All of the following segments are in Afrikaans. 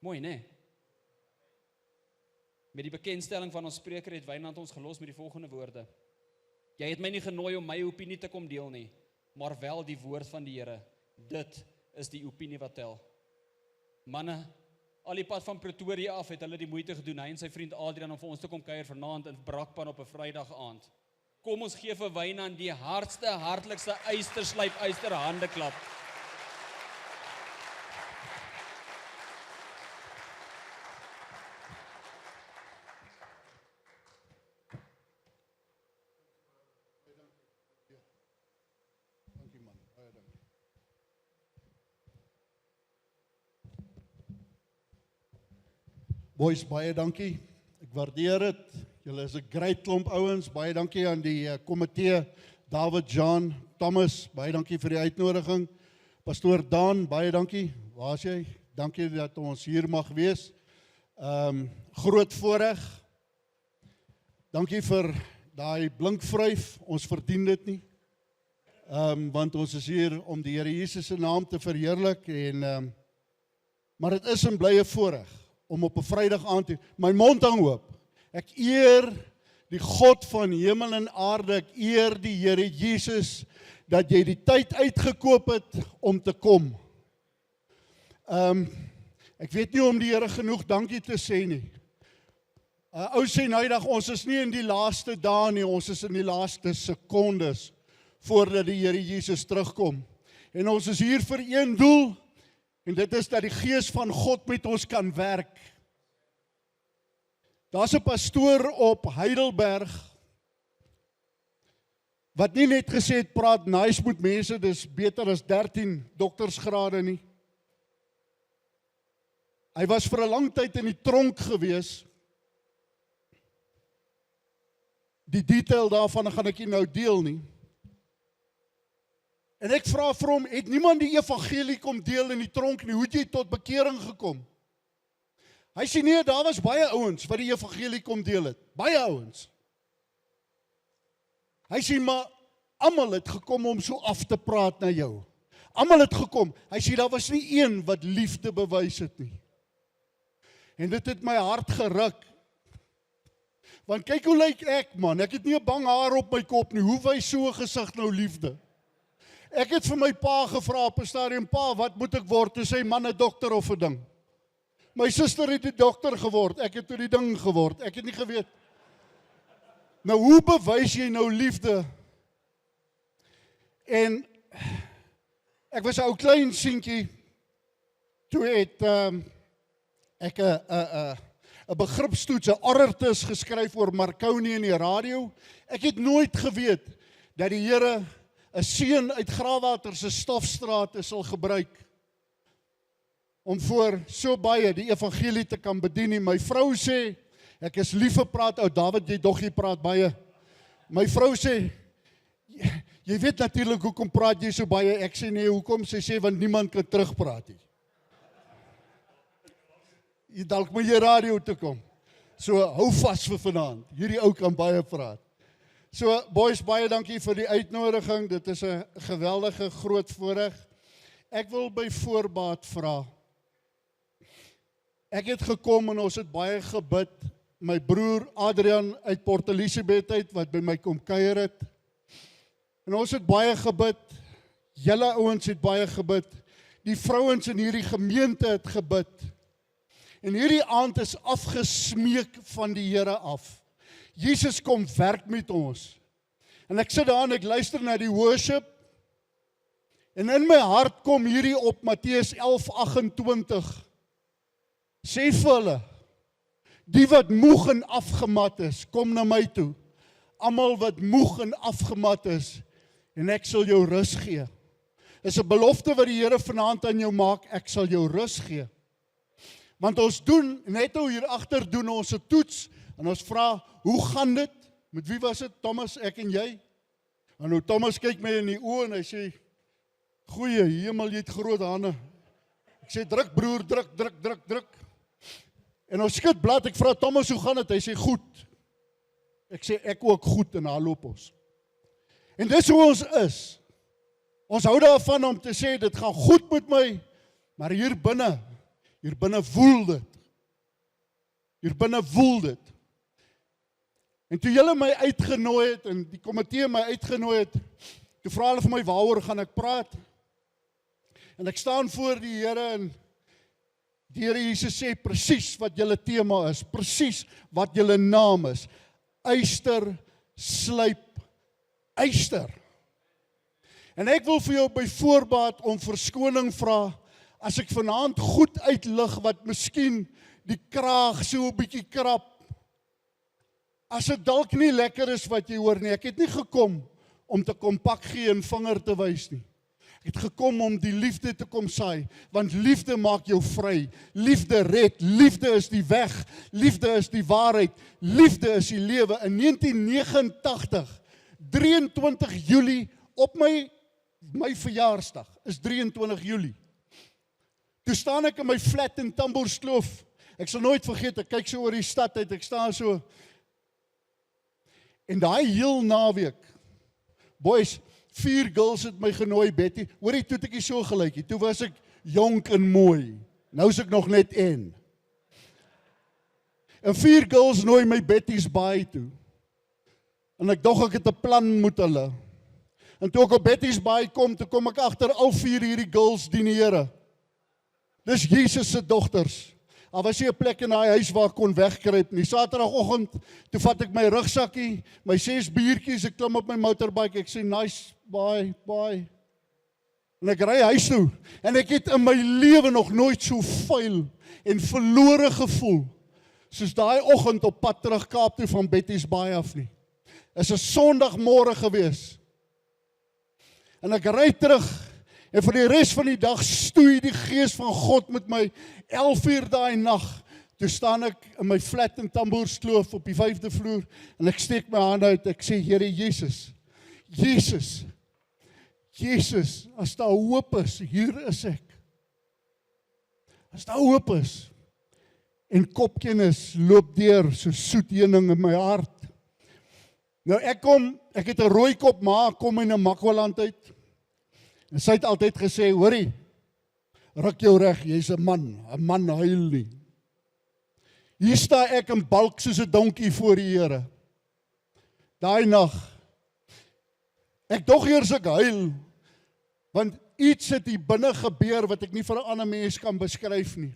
Mooi, né? Met die bekendstelling van ons spreker het Wynand ons gelos met die volgende woorde. Jy het my nie genooi om my opinie te kom deel nie, maar wel die woord van die Here. Dit is die opinie wat tel. Manne, al die pad van Pretoria af het hulle die moeite gedoen, hy en sy vriend Adrian om vir ons te kom kuier vanaand in Brakpan op 'n Vrydag aand. Kom ons gee vir Wynand die hardste, hartlikste eyster hande klap. Dankie man, baie dankie. Boys, baie dankie. Ek waardeer dit. Julle is 'n great klomp ouens. Baie dankie aan die komitee, David, John, Thomas, baie dankie vir die uitnodiging. Pastoor Dan, baie dankie. Waar is jy? Dankie dat ons hier mag wees. Groot voorreg. Dankie vir daai blinkvryf. Ons verdien dit nie. Want ons is hier om die Here Jesus se naam te verheerlik en maar dit is 'n blye voorreg om op 'n Vrydag aand my mond hang oop. Ek eer die God van hemel en aarde, ek eer die Here Jesus dat jy die tyd uitgekoop het om te kom. Ek weet nie om die Here genoeg dankie te sê nie. Ou sê nou dag, ons is nie in die laaste dae nie, ons is in die laaste sekondes voordat die Here Jesus terugkom. En ons is hier vir een doel, en dit is dat die Gees van God met ons kan werk. Daar's 'n pastoor op Heidelberg, wat nie net gesê het, praat nice met mense, dis beter as 13 doktersgrade nie. Hy was vir 'n lang tyd in die tronk gewees. Die detail daarvan gaan ek nie nou deel nie. En ek vra vir hom, het niemand die evangelie kom deel in die tronk nie, hoe het jy tot bekering gekom? Hy sê nee, daar was baie ouens wat die evangelie kom deel het, baie ouens. Hy sê, maar almal het gekom om so af te praat na jou. Almal het gekom, hy sê, daar was nie een wat liefde bewys het nie. En dit het my hart geruk. Want kyk hoe lyk ek, man, ek het nie 'n bang haar op my kop nie, hoe wys so 'n gesig nou liefde? Ek het vir my pa gevra op 'n stadium, pa, wat moet ek word? Toe sê man 'n dokter of 'n ding. My suster het 'n dokter geword, ek het toe die ding geword, ek het nie geweet. Nou hoe bewys jy nou liefde? En ek was 'n ou klein seentjie, toe het ek 'n begripstoets, 'n orartus geskryf oor Marconi in die radio. Ek het nooit geweet dat die Here 'n seun uit Graafwater se Stofstraat sal gebruik om voor so baie die evangelie te kan bedien. My vrou sê, ek is lief vir praat, ou David, jy dog jy praat baie. My vrou sê, jy weet natuurlik hoekom praat jy so baie. Ek sê nee, hoekom? Sy sê, want niemand kan terugpraat nie. Jy dalk moet jy radio toe kom. So hou vas vir vanaand. Hierdie ou kan baie praat. So boys, baie dankie vir die uitnodiging. Dit is 'n geweldige groot voorreg. Ek wil by voorbaat vra. Ek het gekom en ons het baie gebid. My broer Adrian uit Port Elizabeth uit wat by my kom kuier het. En ons het baie gebid. Julle ouens het baie gebid. Die vrouens in hierdie gemeente het gebid. En hierdie aand is afgesmeek van die Here af. Jesus kom werk met ons. En ek sit daar en ek luister na die worship. En in my hart kom hierdie op Matteus 11:28. Sê vir hulle, die wat moeg en afgemat is, kom na my toe. Almal wat moeg en afgemat is, en ek sal jou rus gee. Dis 'n belofte wat die Here vanaand aan jou maak, ek sal jou rus gee. Want ons doen, net nou hier agter doen ons 'n toets, en ons vra, hoe gaan dit? Met wie was dit? Thomas, ek en jy? En nou Thomas kyk my in die oë en hy sê, goeie hemel, jy het groot hande. Ek sê, druk broer, druk. En ons skud blad, ek vra Thomas, hoe gaan dit? Hy sê, goed. Ek sê, ek ook goed, en daar loop ons. En dis hoe ons is. Ons hou daarvan om te sê, dit gaan goed met my, maar hier binne, Hier binne woel dit. Hier binne woel dit. En toe julle my uitgenooi het, en die komitee my uitgenooi het, toe vra hulle vir my, waaroor gaan ek praat? En ek staan voor die Here, en die Here Jesus sê, presies wat julle tema is, presies wat julle naam is, yster, slyp, yster. En ek wil vir jou by voorbaat om verskoning vra, as ek vanaand goed uitlig, wat miskien die kraag so 'n bietjie krap, as dit dalk nie lekker is wat jy hoor nie. Ek het nie gekom om te kom pak gee en vinger te wys nie. Ek het gekom om die liefde te kom saai, want liefde maak jou vry, liefde red, liefde is die weg, liefde is die waarheid, liefde is die lewe. In 1989, 23 Julie, op my verjaarsdag, is 23 Julie. Toe staan ek in my flat in Tamboerskloof. Ek sal nooit vergeet, ek kyk so oor die stad uit, ek staan so. En daai heel naweek, boys, 4 girls het my genooi, Betty. Hoorie, toe het ek nie so gelykie. Toe was ek jonk en mooi. Nou is ek nog net en 4 girls nooi my Betty's Baai toe. En ek dog ek het 'n plan met hulle. En toe ek op Betty's Baai kom, toe kom ek agter al 4 hierdie girls dien die Here. Dis Jesus se dogters. Daar was nie 'n plek in daai huis waar ek kon wegkruip nie. Saterdagoggend, toe vat ek my rugsakkie, my 6 biertjies, ek klim op my motorbike, ek sê, nice, bye. En ek ry huis toe, en ek het in my lewe nog nooit so vuil en verlore gevoel, soos daai oggend op pad terug Kaap toe van Betty's Baai af nie. Is 'n Sondagmôre gewees. En ek ry terug, en vir die res van die dag stoei die Gees van God met my 11 uur daai nag. Toe staan ek in my flat in Tamboerskloof op die 5de vloer, en ek steek my hand uit, ek sê, Here Jesus, as daar hoop is, hier is ek. As daar hoop is, en kopkennis loop deur so soet heuning in my hart. Nou ek het 'n rooi kop ma, kom in 'n Makwaland uit. En sy het altyd gesê, hoorie, ruk jou reg, jy's 'n man huil nie. Hier sta ek in balk soos 'n donkie voor die Here. Daai nag, ek dog eers ek huil, want iets het hier binne gebeur wat ek nie vir 'n ander mens kan beskryf nie.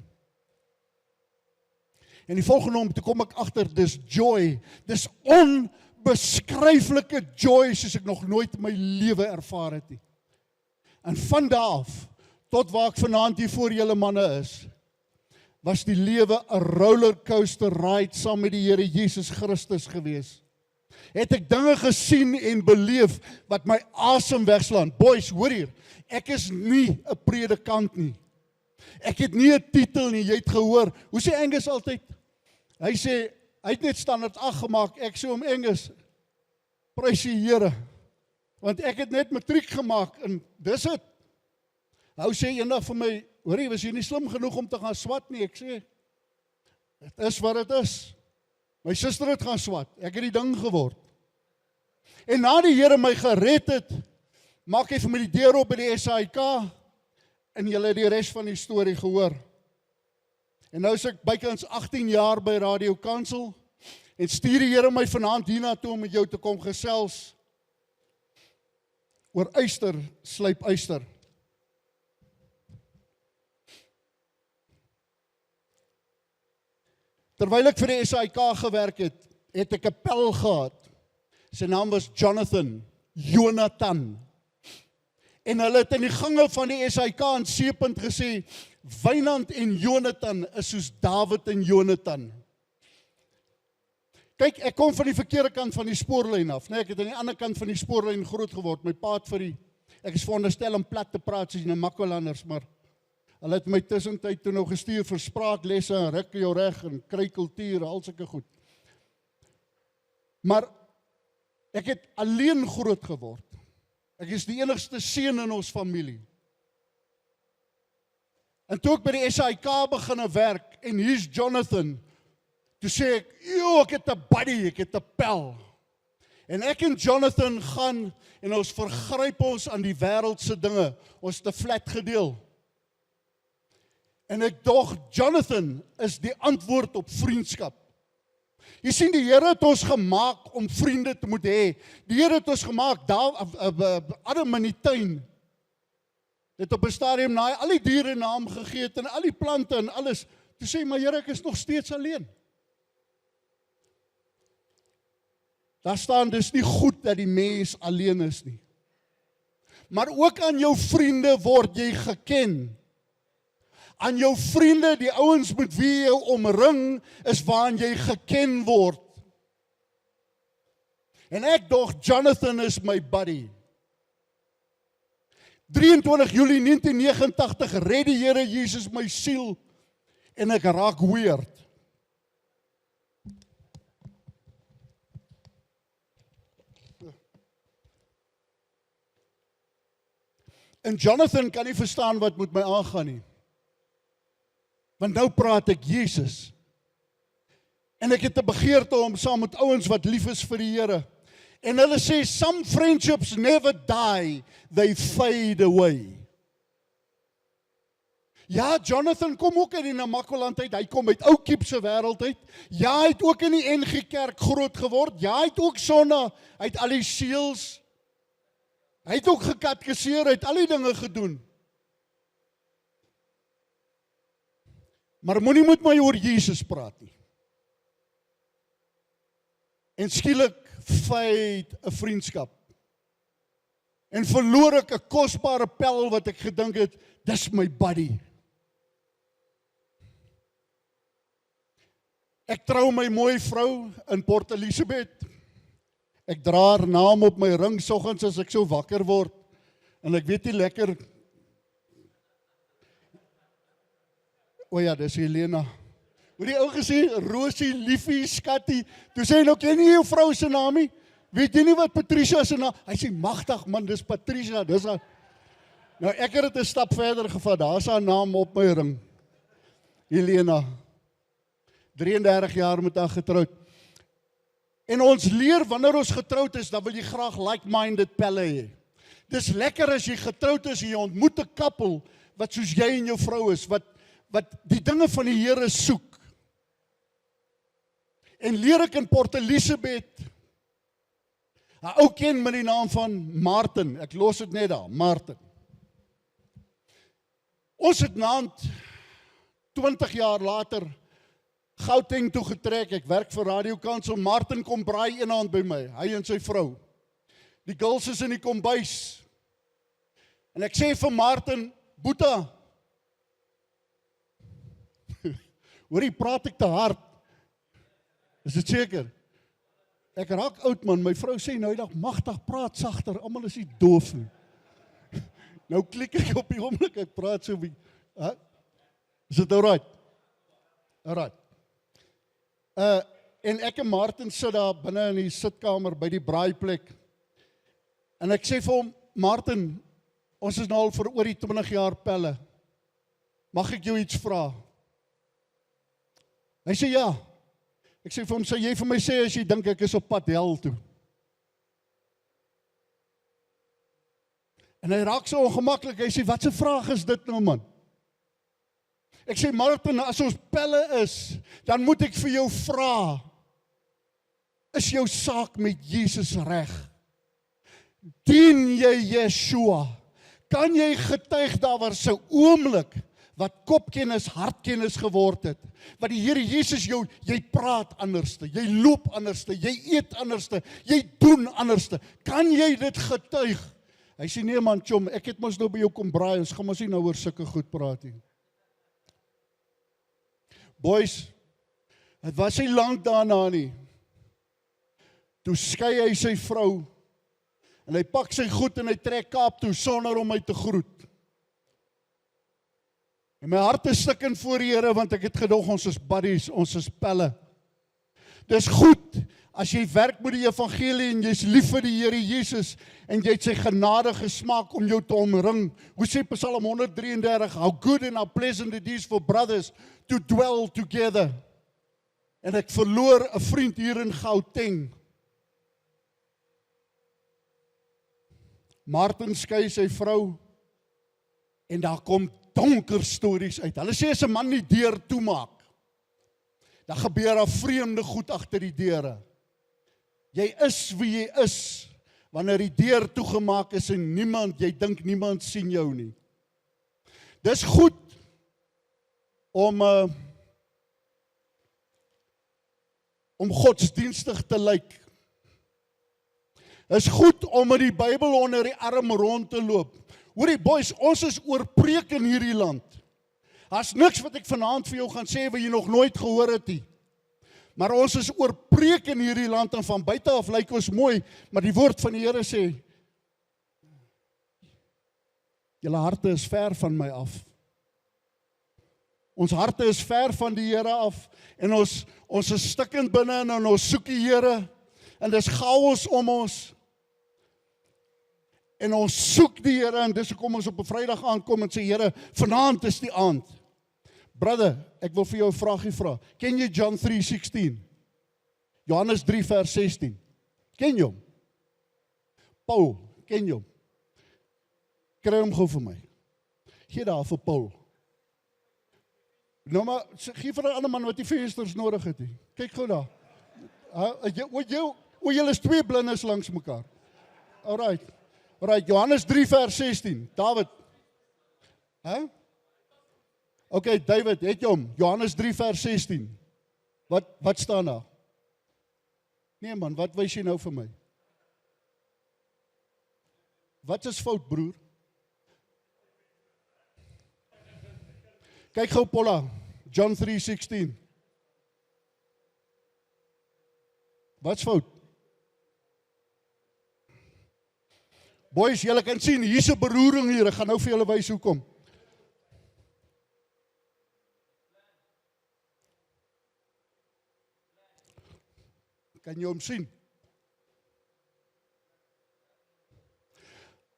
En die volgende om, toe kom ek agter, dis joy, dis onbeskryflike joy, soos ek nog nooit in my lewe ervaar het nie. En van daar af, tot waar ek vanaand hier voor julle manne is, was die lewe 'n rollercoaster ride saam met die Here Jesus Christus gewees. Het ek dinge gesien en beleef wat my asem wegslaan. Boys, hoor hier, ek is nie 'n predikant nie. Ek het nie 'n titel nie, jy het gehoor. Hoe sê Angus altyd? Hy sê, hy het net standaard 8 gemaak, ek sê om Angus, prys die Here. Want ek het net matriek gemaak, en dis het. Hy sê eendag vir my, hoorie, was jy nie slim genoeg om te gaan swat nie? Ek sê, dit is wat dit is. My suster het gaan swat, ek het die ding geword. En na die Here my gered het, maak hy vir my die deur op by die SAIK, en julle het die res van die storie gehoor. En nou is ek bykans 18 jaar by Radio Kansel, en stuur die Here my vanaand hiernatoe om met jou te kom gesels, oor yster, slyp yster. Terwyl ek vir die SAIK gewerk het, het ek 'n pel gehad. Sy naam was Jonathan. En hulle het in die gange van die SAIK in Seepunt gesê, Wynand en Jonathan is soos Dawid en Jonathan. Kyk, ek kom van die verkeerde kant van die spoorlyn af, nee, ek het aan die ander kant van die spoorlyn groot geword, my pa het ek is veronderstel om plat te praat soos die Makwalanders, maar hulle het my tussentyd toe nou gestuur vir spraaklesse en ruk jou reg en kry kultuur, al sulke goed. Maar ek het alleen groot geword. Ek is die enigste seun in ons familie. En toe ek by die SAIK begin werk, en hier's Jonathan, toe sê ek, ek het 'n buddy, ek het 'n pel. En ek en Jonathan gaan, en ons vergryp ons aan die wêreldse dinge, ons het 'n flat gedeel. En ek dog, Jonathan is die antwoord op vriendskap. Jy sien, die Here het ons gemaak om vriende te moet hê. Die Here het ons gemaak, Adam in die tuin, het op 'n stadium na al die diere naam gegee het en al die plante en alles. Toe sê hy, maar Here, ek is nog steeds alleen. Daar staan, dis nie goed dat die mens alleen is nie. Maar ook aan jou vriende word jy geken. Aan jou vriende, die ouens met wie jy omring, is waarin jy geken word. En ek dog, Jonathan is my buddy. 23 Julie 1989 red die Here Jesus my siel en ek raak weird. En Jonathan kan nie verstaan wat met my aangaan nie. Want nou praat ek Jesus. En ek het 'n begeerte om saam met ouens wat lief is vir die Here. En hulle sê, some friendships never die, they fade away. Ja, Jonathan kom ook uit die Namakoland uit, hy kom uit Ou Kiep se wêreld uit. Ja, hy het ook in die NG Kerk groot geword. Ja, hy het ook sonna, hy het al die seels. Hy het ook gekatkeseer, hy het al die dinge gedoen. Maar moenie met my oor Jesus praat nie. En skielik fade 'n vriendskap. En verloor ek 'n kosbare pel wat ek gedink het, dis my buddy. Ek trou my mooi vrou in Port Elizabeth. Ek dra haar naam op my ring soggens as ek so wakker word. En ek weet nie lekker. O ja, dis Helena. Hoe die ou gesê, Rosie, liefie, skattie. Toe sê hy, nou ken jy jou vrou se naam nie? Weet jy nie wat Patricia se naam? Hy sê, magtig man, dis Patricia, dis haar. Nou ek het dit 'n stap verder gevat, daar is haar naam op my ring. Helena. 33 jaar met haar getroud. En ons leer, wanneer ons getroud is, dan wil jy graag like-minded pelle hê. Dis lekker as jy getroud is en jy ontmoet 'n koppel, wat soos jy en jou vrou is, wat die dinge van die Here soek. En leer ek in Port Elizabeth, 'n ou ken met die naam van Martin, ek los dit net daar, Martin. Ons het naand 20 jaar later Gauteng toe getrek, ek werk vir Radio Kansel, Martin kom braai eendag by my, hy en sy vrou. Die girls is in die kombuis. En ek sê vir Martin, Boeta, hoorie, praat ek te hard? Is dit seker? Ek raak oud man, my vrou sê nou die dag, magtig, praat sagter, almal is nie doof nie. Nou klik ek op die oomblik, ek praat so, is dit alright? Alright. En ek en Martin sit daar binne in die sitkamer by die braaiplek. En ek sê vir hom, Martin, ons is nou al vir oor die 20 jaar pelle. Mag ek jou iets vra? Hy sê ja. Ek sê vir hom, sê jy vir my sê as jy dink ek is op pad hel toe. En hy raak so ongemaklik, hy sê, wat 'n vraag is dit nou man? Ek sê, Martin, as ons pelle is, dan moet ek vir jou vra, is jou saak met Jesus reg? Dien jy Yeshua? Kan jy getuig daar was 'n oomblik wat kopkennis, hartkennis geword het, wat die Here Jesus jou, jy praat anderste, jy loop anderste, jy eet anderste, jy doen anderste, kan jy dit getuig? Hy sê, nee man, chom, ek het mos nou by jou kom braai, ons gaan mos nie nou oor sulke goed praat nie. Boys, het was nie lank daarna nie, toe skei hy sy vrou, en hy pak sy goed en hy trek Kaap toe, sonder om my te groet. En my hart is stikkend voor die Here, want ek het gedog, ons is buddies, ons is pelle. Dis goed, as jy werk met die evangelie, en jy is lief vir die Here Jesus, en jy het sy genade gesmaak om jou te omring. Hoe sê Psalm 133, how good and how pleasant it is for brothers to dwell together. En ek verloor 'n vriend hier in Gauteng. Martin skei sy vrou, en daar kom donker stories uit. Hulle sê as 'n man die deur toemaak, dan gebeur daar vreemde goed agter die deure. Jy is wie jy is, wanneer die deur toegemaak is en jy dink niemand sien jou nie. Dis goed om godsdienstig te lyk. Is goed om met die Bybel onder die arm rond te loop. Hoorie boys, ons is oorpreek in hierdie land. Daar's niks wat ek vanaand vir jou gaan sê wat jy nog nooit gehoor het nie. Maar ons is oorpreek in hierdie land en van buite af lyk ons mooi, maar die woord van die Here sê, julle harte is ver van my af. Ons harte is ver van die Here af en ons is stikkend binne en ons soek die Here en dis chaos om ons. En ons soek die Here en dis hoekom ons op 'n Vrydag aankom en sê, Here, vanaand is die aand. Brother, ek wil vir jou 'n vraagie vra. Ken jy John 3:16? Johannes 3 vers 16. Ken jy hom? Paul, ken jy hom? Kry hom gou vir my. Gee daar vir Paul. Nou maar, gee vir 'n ander man wat die vensters nodig het nie. Kyk gou daar. Julle is twee blindes langs mekaar. Alright, Johannes 3 vers 16. David. Okay, David, het jy hom? Johannes 3 vers 16. Wat staan daar? Nee man, wat wys jy nou vir my? Wat is fout, broer? Kyk gou Paula, John 3:16. Wat's fout? Boys, julle kan sien, hier's 'n beroering hier. Ek gaan nou vir julle wys hoekom. Kan jy hom sien?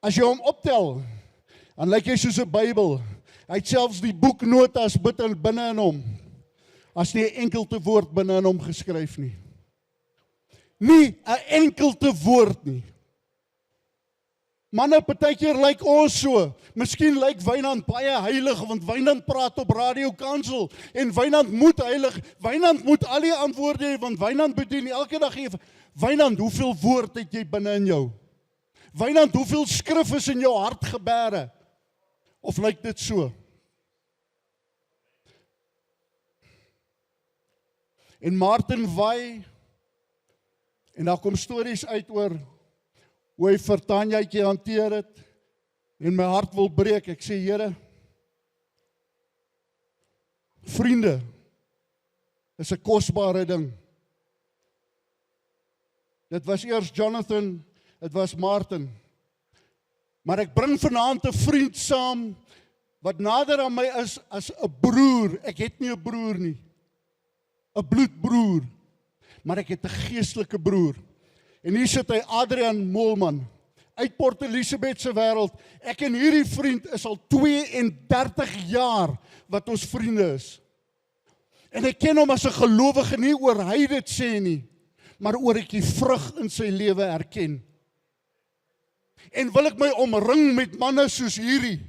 As jy hom optel, dan lyk hy soos 'n Bybel. Hy het selfs die boeknotas binne in hom. As nie 'n enkelte woord binne in hom geskryf nie. Nie 'n enkelte woord nie. Manne, partykeer lyk ons so. Miskien lyk Wynand baie heilig, want Wynand praat op Radio Kansel, en Wynand moet heilig, Wynand moet al die antwoorde hê, want Wynand bedien elke dag gee. Wynand, hoeveel woord het jy binne in jou? Wynand, hoeveel skrif is in jou hart gebere? Of lyk dit so? En Martin waai, en daar kom stories uit oor hoe hy vir Tanjaatjie hanteer het, en my hart wil breek. Ek sê, Here, vriende is 'n kosbare ding. Dit was eers Jonathan, dit was Martin. Maar ek bring vanaand 'n vriend saam, wat nader aan my is as 'n broer. Ek het nie 'n broer nie, 'n bloedbroer, maar ek het 'n geestelike broer. En hier sit hy, Adrian Moelman, uit Port Elizabeth se wêreld. Ek en hierdie vriend is al 32 jaar wat ons vriende is. En ek ken hom as 'n gelowige, nie oor hy dit sê nie, maar oor ek die vrug in sy lewe erken. En wil ek my omring met manne soos hierdie,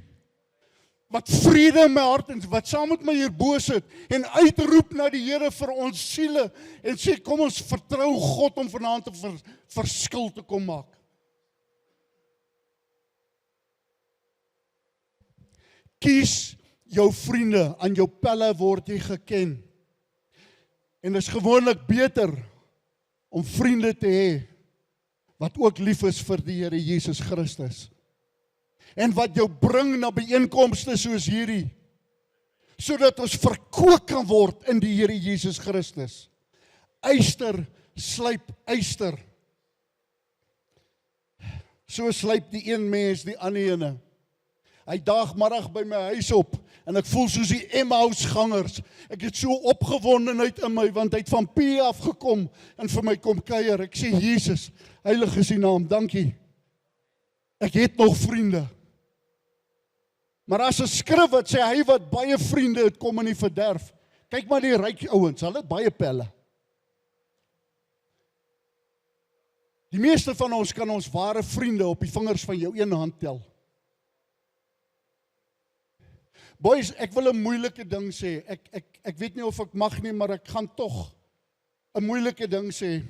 wat vrede in my hart en wat saam met my hier bo sit en uitroep na die Here vir ons siele en sê, kom ons vertrou God om vanaand 'n verskil te kom maak. Kies jou vriende, aan jou pelle word jy geken. En dit is gewoonlik beter om vriende te hê wat ook lief is vir die Here Jesus Christus. En wat jou bring na byeenkomste soos hierdie, sodat ons verkoop kan word in die Here Jesus Christus. Yster slyp yster. So slyp die een mens die ander ene. Hy daagmiddag by my huis op, en ek voel soos die Emmausgangers. Ek het so opgewondenheid in my, want hy het van P af gekom, en vir my kom kuier. Ek sê, Jesus, heilig is die naam, dankie. Ek het nog vriende. Maar as 'n skrif wat sê, hy wat baie vriende het, kom in die verderf. Kyk maar die ryk ouens, hulle het baie pelle. Die meeste van ons kan ons ware vriende op die vingers van jou een hand tel. Boys, ek wil 'n moeilike ding sê. Ek weet nie of ek mag nie, maar ek gaan tog 'n moeilike ding sê.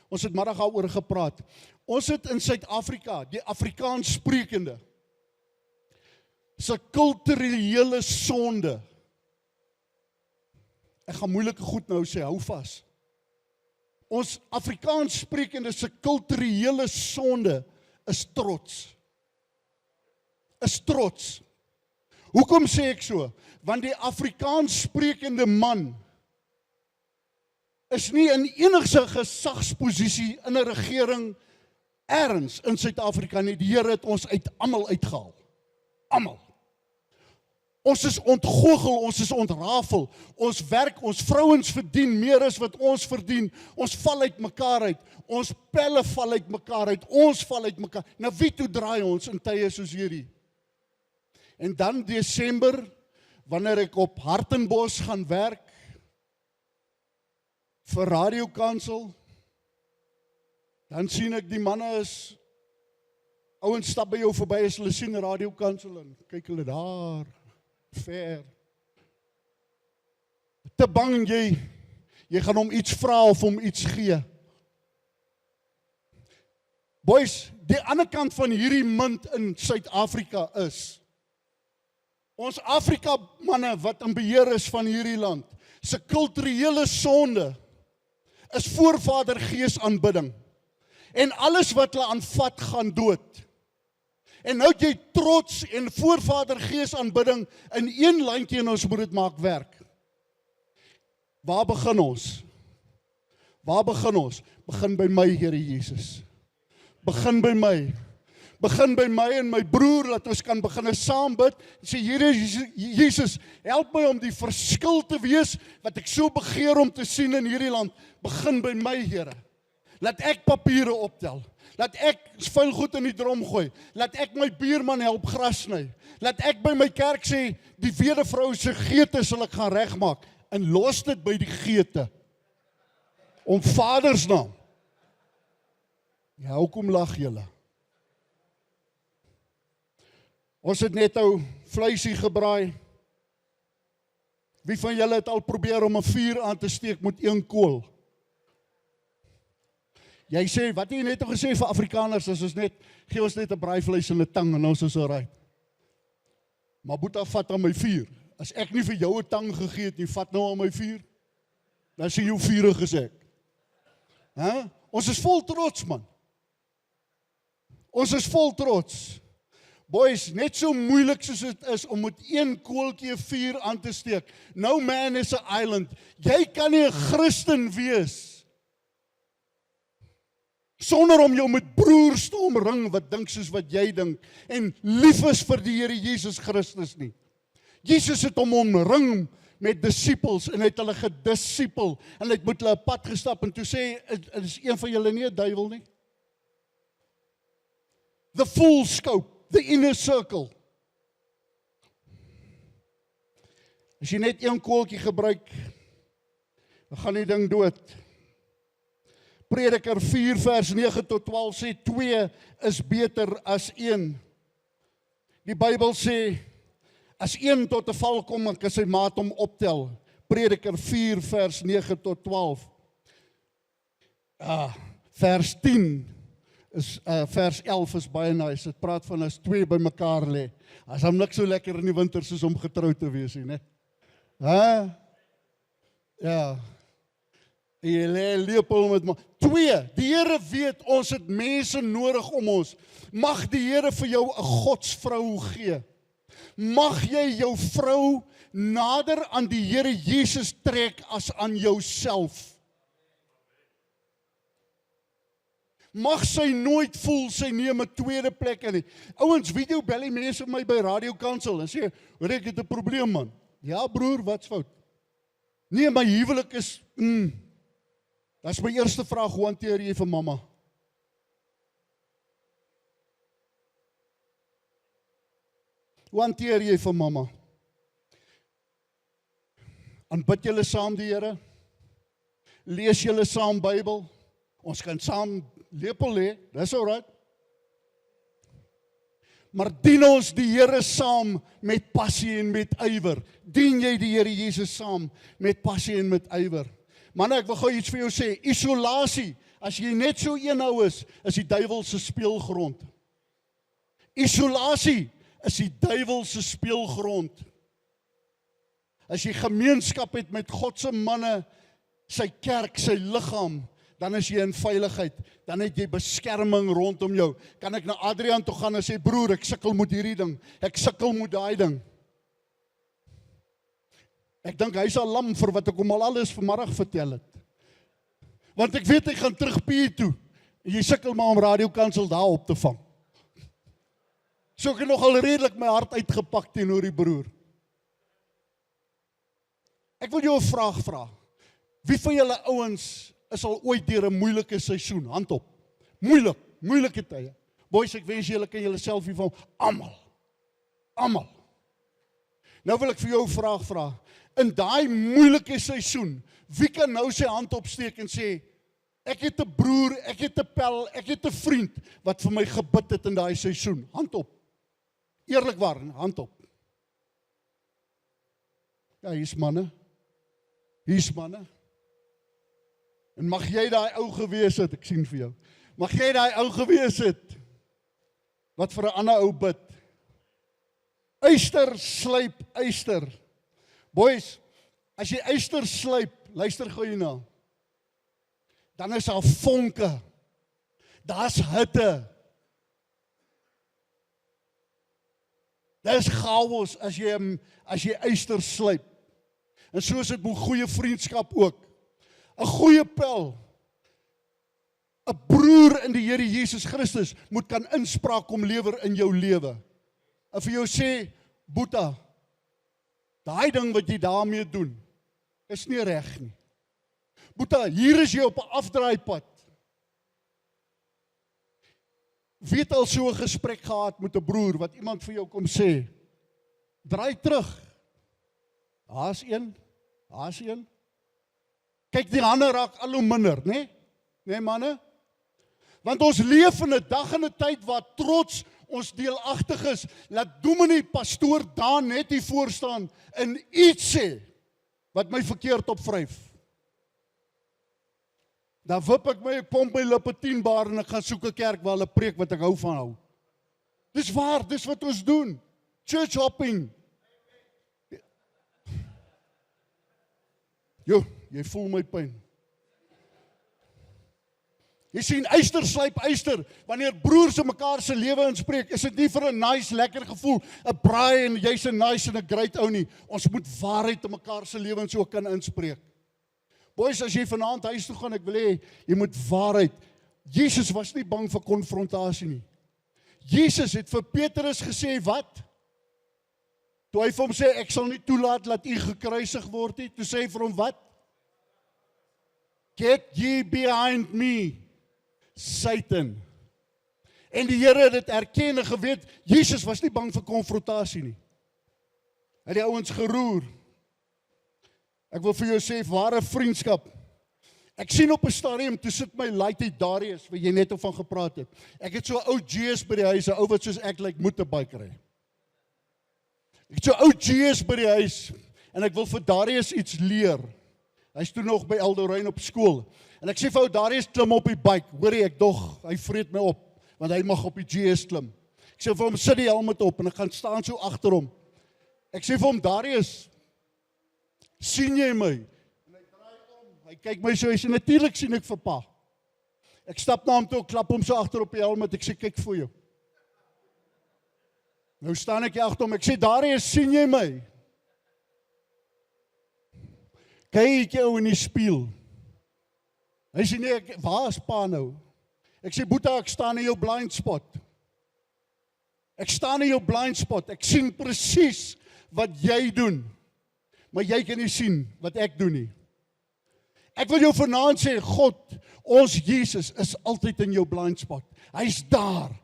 Ons het middag daaroor gepraat. Ons het in Suid-Afrika, die Afrikaans sprekende, se kulturele sonde. Ek gaan moeilike goed nou sê, hou vas. Ons Afrikaans sprekende se kulturele sonde is trots. Is trots. Hoekom sê ek so? Want die Afrikaans sprekende man is nie in enige gesagsposisie in 'n regering ergens in Suid-Afrika nie. Die Here het ons almal uitgehaal. Almal. Ons is ontgoochel, ons is ontrafel. Ons werk, ons vrouens verdien meer as wat ons verdien. Ons val uit mekaar uit. Ons pelle val uit mekaar uit. Ons val uit mekaar. Nou wie toe draai ons in tye soos hierdie? En dan Desember, wanneer ek op Hartenbos gaan werk, vir Radio Kansel, dan sien ek die manne is, ouens stap by jou verby as hulle sien Radio Kansel en kyk hulle daar, ver. Te bang jy gaan hom iets vra of hom iets gee. Boys, die ander kant van hierdie munt in Suid-Afrika is, ons Afrika manne wat in beheer is van hierdie land, se kulturele sonde is voorvadergees aanbidding. En alles wat hulle aanvat gaan dood. En nou het jy trots en voorvadergees aanbidding in een lyntjie en ons moet dit maak werk. Waar begin ons? Waar begin ons? Begin by my, Here Jesus. Begin by my. Begin by my en my broer, dat ons kan begin saam bid. Sê, Here Jesus, help my om die verskil te wees, wat ek so begeer om te sien in hierdie land. Begin by my, Here. Laat ek papiere optel. Laat ek vuil goed in die drom gooi. Laat ek my buurman help gras sny. Laat ek by my kerk sê, die weduwvrou se geete sal ek gaan regmaak. En los dit by die geete. Om Vadersnaam. Ja, hoekom lag julle? Ons het net ou vleisie gebraai. Wie van julle het al probeer om 'n vuur aan te steek met een kool? Jy sê, wat het jy net gesê vir Afrikaners, as ons net, gee ons net 'n braaivleis en 'n tang en ons is alright. Maar Boeta, vat aan my vuur. As ek nie vir jou 'n tang gegee het nie, vat nou aan my vuur. Dan sê jy vurig gesê. Ons is vol trots, man. Ons is vol trots. Boys, net so moeilik soos dit is om met een kooltjie vuur aan te steek. No man is an island. Jy kan nie 'n Christen wees sonder om jou met broers te omring wat dink soos wat jy dink en lief is vir die Here Jesus Christus nie. Jesus het hom omring met disippels en het hulle gedisipel en hy het met hulle 'n pad gestap en toe sê, is een van julle nie 'n duiwel nie? The full scope. The inner circle. As jy net een kooltjie gebruik, dan gaan die ding dood. Prediker 4 vers 9 tot 12 sê 2 is beter as 1. Die Bybel sê, as 1 tot 'n val kom, dan kan sy maat hom optel. Prediker 4 vers 9 tot 12. Vers 10. Vers 11 is baie nice, het praat van as 2 by mekaar lê. As hom niks so lekker in die winter soos om getrou te wees nie, né? Ja. Jy lê lepel met my. 2, die Here weet, ons het mense nodig om ons. Mag die Here vir jou 'n godsvrou gee. Mag jy jou vrou nader aan die Here Jesus trek as aan jouself. Mag sy nooit voel sy neem 'n tweede plek in nie. Ouens, video bel die mense my by Radio Kansel en sê, hoor ek het 'n probleem, man. Ja broer, wat's fout? Nee, my huwelik is, Dat is my eerste vraag, hoe hanteer jy vir mamma? Hoe hanteer jy vir mamma? Aanbid julle saam die Here? Lees julle saam Bybel? Ons kan saam lepel hê, dis alright. maar dien ons die Here saam met passie en met ywer. Dien jy die Here Jesus saam met passie en met ywer. Man, ek wil gou iets vir jou sê, isolasie, as jy net so eenhou is die duiwel se speelgrond. Isolasie is die duiwel se speelgrond. As jy gemeenskap het met God se manne, sy kerk, sy liggaam, dan is jy in veiligheid, dan het jy beskerming rondom jou. Kan ek na Adrian toe gaan en sê, broer, ek sukkel met hierdie ding, ek sukkel met daai ding. Ek dink hy is al lam vir wat ek hom al alles vanmiddag vertel het. Want ek weet hy gaan terug P toe, en jy sukkel maar om radiokansel daar op te vang. So ek het nogal redelik my hart uitgepak teenoor die broer. Ek wil jou 'n vraag vra. Wie van julle ouens is al ooit deur 'n moeilike seisoen? Hand op. Moeilike tye. Boys, ek wens julle kan julle selfie van almal. Nou wil ek vir jou 'n vraag vra. In daai moeilike seisoen, wie kan nou sy hand opsteek en sê, ek het 'n broer, ek het 'n pel, ek het 'n vriend wat vir my gebid het in daai seisoen? Hand op. Eerlikwaar, hand op. Ja, hier's manne. En mag jy daai ou gewees het, ek sien vir jou. Mag jy daai ou gewees het wat vir 'n ander ou bid. Yster slyp yster. Boys, as jy yster slyp, luister gou hierna. Dan is daar vonke. Daar's hitte. Daar's chaos as jy yster slyp. En so is dit met goeie vriendskap ook. 'n Goeie pel, 'n broer in die Here Jesus Christus moet kan inspraak kom lewer in jou lewe. En vir jou sê, Boeta, daai ding wat jy daarmee doen, is nie reg nie. Boeta, hier is jy op 'n afdraaipad. Wie het al so 'n gesprek gehad met 'n broer, wat iemand vir jou kom sê, draai terug. Daar's een. Kyk, die hande raak al hoe minder, né? Nee, manne? Want ons leef in 'n dag en 'n tyd waar trots ons deelagtig is. Laat dominee pastoor daar net hier voor staan en iets sê wat my verkeerd opvryf. Dan wip ek my, ek pomp my lippe 10 bar en ek gaan soek 'n kerk waar hulle preek wat ek hou van hou. Dis waar, dis wat ons doen. Church hopping. Jo, jy voel my pyn. Jy sien, yster slyp yster. Wanneer broers in mekaar se lewe inspreek, is dit nie vir 'n nice, lekker gevoel, 'n braai en jy's 'n nice en 'n great ou nie. Ons moet waarheid in mekaar se lewens ook kan inspreek. Boys, as jy vanaand huis toe gaan, ek wil hê, jy moet waarheid. Jesus was nie bang vir konfrontasie nie. Jesus het vir Petrus gesê, wat? Toe hy vir hom sê, ek sal nie toelaat dat u gekruisig word nie, toe sê hy vir hom, wat? Get ye behind me, Satan. En die Here het dit erken en geweet, Jesus was nie bang vir konfrontasie nie. Hy het die ouens geroer. Ek wil vir jou sê, ware vriendskap. Ek sien op 'n stadium, toe sit my laaitie Darius, wat jy net van gepraat het. Ek het so 'n ou GS by die huis, 'n ou wat soos ek lyk, moet 'n bike ry. Ek het so 'n ou GS by die huis, en ek wil vir Darius iets leer. Hy's toe nog by Eldorein op skool. En ek sê vir ou Darius, klim op die bike. Hoorie, ek dog, hy vreet my op, want hy mag op die GS klim. Ek sê vir hom, sit die helmet op, en ek gaan staan so agter hom. Ek sê vir hom, Darius, sien jy my? En hy draai om, hy kyk my so, hy sê, natuurlijk sien ek vir pa. Ek stap na hom toe, klap hom so agter op die helmet, ek sê, kyk vir jou. Nou staan ek agter hom, ek sê, Darius, sien jy my? Kyk jou in die spieël. Hy sê, nee, waar is pa nou? Ek sê, Boeta, ek staan in jou blind spot. Ek staan in jou blind spot, ek sien presies wat jy doen. Maar jy kan nie sien wat ek doen nie. Ek wil jou vanaand sê, God, ons Jesus is altyd in jou blind spot. Hy's daar.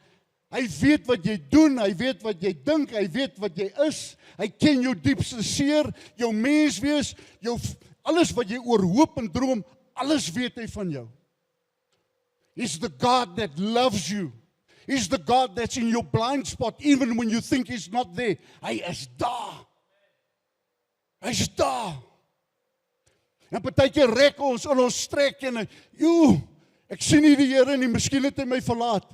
Hy weet wat jy doen, hy weet wat jy dink, hy weet wat jy is. Hy ken jou diepste seer, jou menswees, alles wat jy oor hoop en droom, alles weet hy van jou. He's the God that loves you. He's the God that's in your blind spot, even when you think He's not there. Hy is daar. Hy's daar. En partykeer rek ons in ons strek en ek sien nie die Here nie, miskien het hy my verlaat.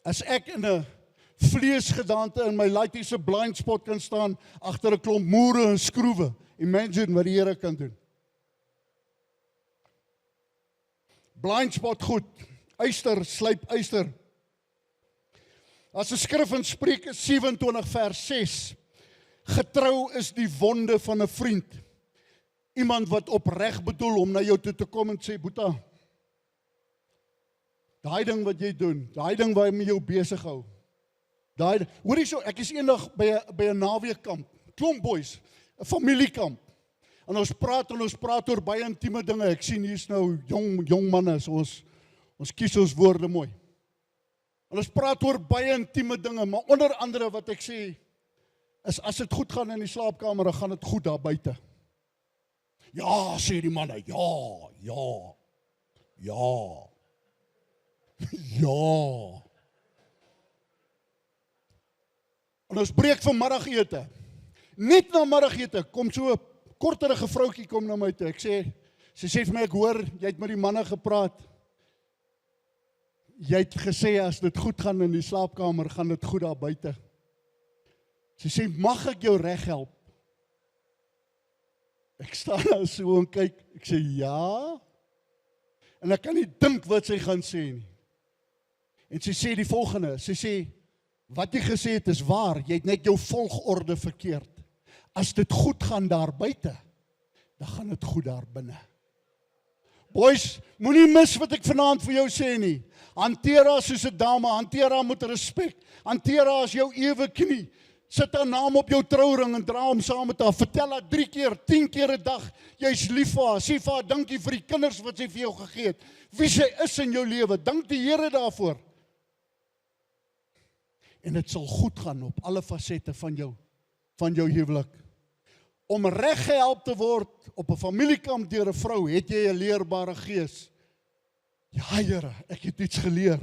As ek in 'n vleesgedaante in my laaitiese blind spot kan staan, agter 'n klomp moere en skroewe, imagine wat die Here kan doen. Blind spot goed, yster, slyp yster. As 'n skrif in Spreuke 27 vers 6, getrou is die wonde van 'n vriend. Iemand wat opreg bedoel om na jou toe te kom en sê, Boeta, daai ding wat jy doen, daai ding waarmee jou besig hou. Hoor jy so, ek is eendag by 'n naweekkamp, klomp boys, 'n familiekamp. En ons praat oor baie intieme dinge. Ek sien hier's nou jong manne, so ons kies ons woorde mooi. En ons praat oor baie intieme dinge, maar onder andere wat ek sê, is as dit goed gaan in die slaapkamer, dan gaan dit goed daar buite. Ja, sê die manne, ja. En ons breek vir middagete. Net na middagete kom so 'n korterige vroutjie kom na my toe. Sy sê vir my, ek hoor, jy het met die manne gepraat. Jy het gesê, as dit goed gaan in die slaapkamer, gaan dit goed daar buite. Sy sê, mag ek jou reg help? Ek staan daar so en kyk, ek sê, ja. En ek kan nie dink wat sy gaan sê nie. En sy sê die volgende, sy sê, wat jy gesê het is waar, jy het net jou volgorde verkeerd. As dit goed gaan daar buite, dan gaan dit goed daar binne. Boys, moenie mis wat ek vanaand vir jou sê nie. Hanteer haar soos 'n dame, hanteer haar met respek, hanteer haar as jou ewe knie. Sit haar naam op jou trouring en dra hom saam met haar. Vertel haar 3 keer, 10 keer 'n dag, jy's lief vir haar. Sê vir haar, dankie vir die kinders wat sy vir jou gegee het. Wie sy is in jou lewe, dank die Here daarvoor. En dit sal goed gaan op alle fasette van jou huwelik. Om reg gehelp te word op 'n familiekamp deur 'n vrou, het jy 'n leerbare gees. Ja, Here, ek het iets geleer.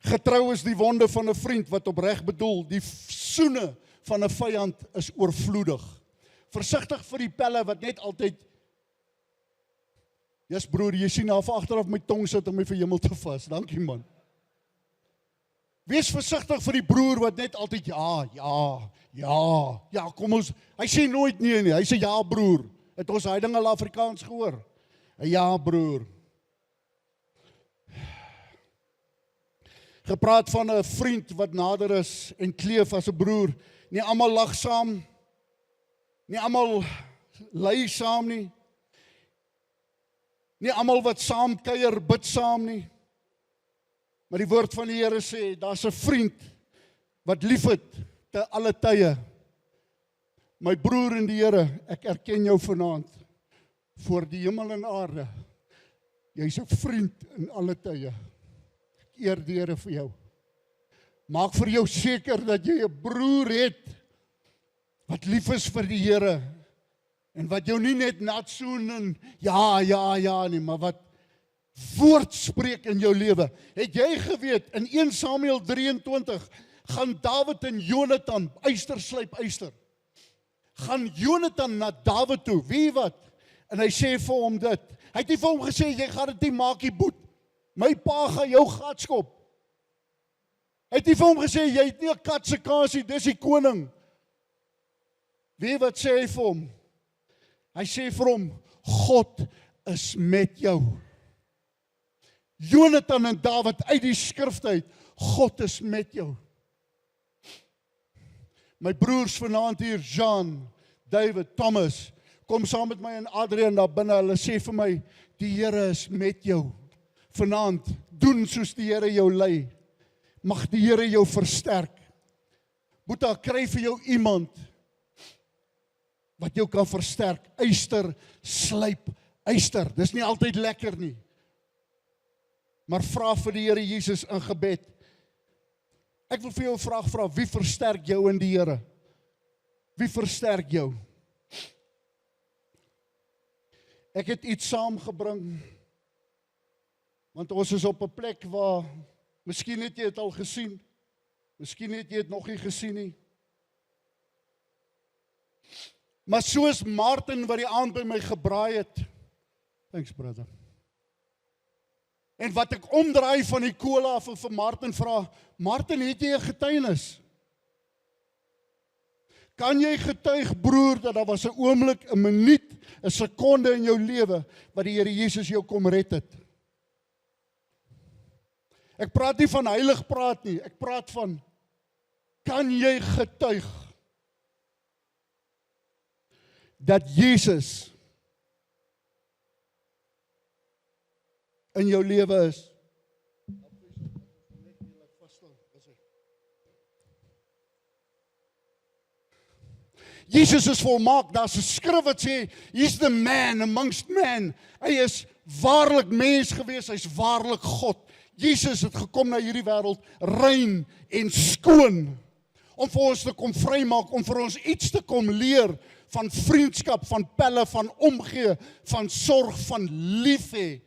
Getrou is die wonde van 'n vriend wat opreg bedoel, die soene van 'n vyand is oorvloedig. Versigtig vir die pelle wat net altyd, yes broer, jy sien af agteraf my tong sit om my vir hemel te vas, dankie man. Wees versigtig vir die broer wat net altyd ja, kom ons, hy sê nooit nee nie, hy sê ja broer, het ons hy ding al Afrikaans gehoor, ja broer. Gepraat van 'n vriend wat nader is en kleef as 'n broer, nie almal lag saam, nie almal ly saam nie, nie almal wat saam kuier bid saam nie. Maar die woord van die Here sê, daar's 'n vriend wat lief het te alle tye. My broer in die Here, ek erken jou vanaand voor die hemel en aarde. Jy's 'n vriend in alle tye. Ek eer die Here vir jou. Maak vir jou seker dat jy 'n broer het wat lief is vir die Here en wat jou nie net natsoen en ja nie, maar wat woord spreek in jou lewe. Het jy geweet, in 1 Samuel 23, gaan Dawid en Jonathan, yster slyp yster, gaan Jonathan na Dawid toe, wie wat? En hy sê vir hom dit, hy het nie vir hom gesê, jy gaan dit nie maak nie boet, my pa gaan jou gat skop. Hy het nie vir hom gesê, jy het nie 'n kat se kaas nie, dis die koning. Wie wat sê hy vir hom? Hy sê vir hom, God is met jou. Jonathan en Dawid uit die skrifte uit, God is met jou. My broers vanaand hier, Jean, David, Thomas, kom saam met my en Adrian daar binne, hulle sê vir my, die Here is met jou. Vanaand, doen soos die Here jou lei. Mag die Here jou versterk. Boeta, kry vir jou iemand wat jou kan versterk. Yster, slyp, yster. Dis nie altyd lekker nie. Maar vra vir die Here Jesus in gebed. Ek wil vir jou 'n vraag vra, wie versterk jou in die Here? Wie versterk jou? Ek het iets saamgebring. Want ons is op 'n plek waar, miskien het jy dit al gesien, miskien het jy dit nog nie gesien nie. Maar soos Martin wat die aand by my gebraai het, thanks brother, en wat ek omdraai van die kool af en vir Martin vra, Martin, het jy 'n getuienis? Kan jy getuig, broer, dat daar was 'n oomblik, 'n minuut, 'n sekonde in jou lewe, wat die Here Jesus jou kom red het? Ek praat nie van heilig praat nie, ek praat van, kan jy getuig, dat Jesus in jou lewe is? Jesus is volmaak, daar's 'n skrif wat sê, he's the man amongst men. Hy is waarlik mens gewees, hy's waarlik God. Jesus het gekom na hierdie wêreld, rein en skoon, om vir ons te kom vrymaak, om vir ons iets te kom leer, van vriendskap, van pelle, van omgee, van sorg, van lief hê.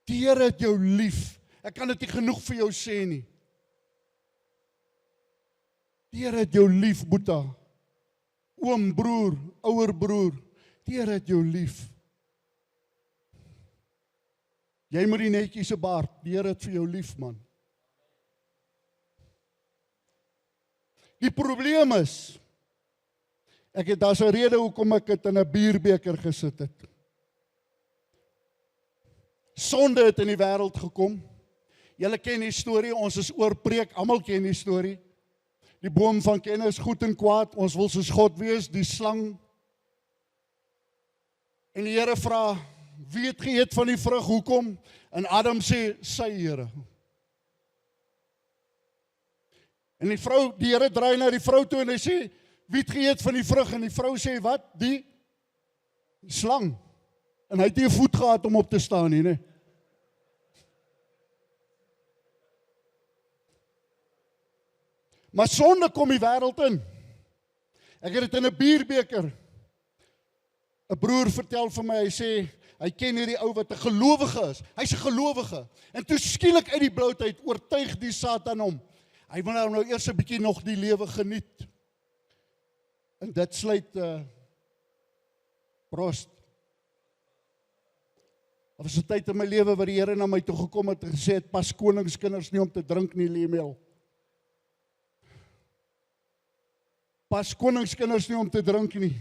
Die Here het jou lief. Ek kan dit nie genoeg vir jou sê nie. Die Here het jou lief, Boeta. Oom, broer, ouer broer. Die Here het jou lief. Jy moet die netjies se baard. Die Here het vir jou lief, man. Die probleem is, daar's 'n rede hoekom ek dit in 'n bierbeker gesit het. Sonde het in die wêreld gekom. Julle ken die storie, ons is oorpreek, almal ken die storie. Die boom van kennis, goed en kwaad, ons wil soos God wees, die slang. En die Here vra, wie het geëet van die vrug, hoekom? En Adam sê, sy Here. En die Here draai na die vrou toe en hy sê, wie het geëet van die vrug? En die vrou sê, wat? Die slang. En hy het nie 'n voet gehad om op te staan nie, nee. Maar sonde kom die wêreld in. Ek het dit in 'n bierbeker. 'n Broer vertel vir my, hy sê, hy ken hierdie ou wat 'n gelowige is. Hy's 'n gelowige. En toe skielik uit die bloutheid oortuig die Satan hom. Hy wil nou eers 'n bietjie nog die lewe geniet. En dit sluit prost. Daar was 'n tyd in my lewe waar die Here na my toe gekom het en gesê het, pas koningskinders nie om te drink nie, Lemel. Pas koningskinders nie om te drink nie.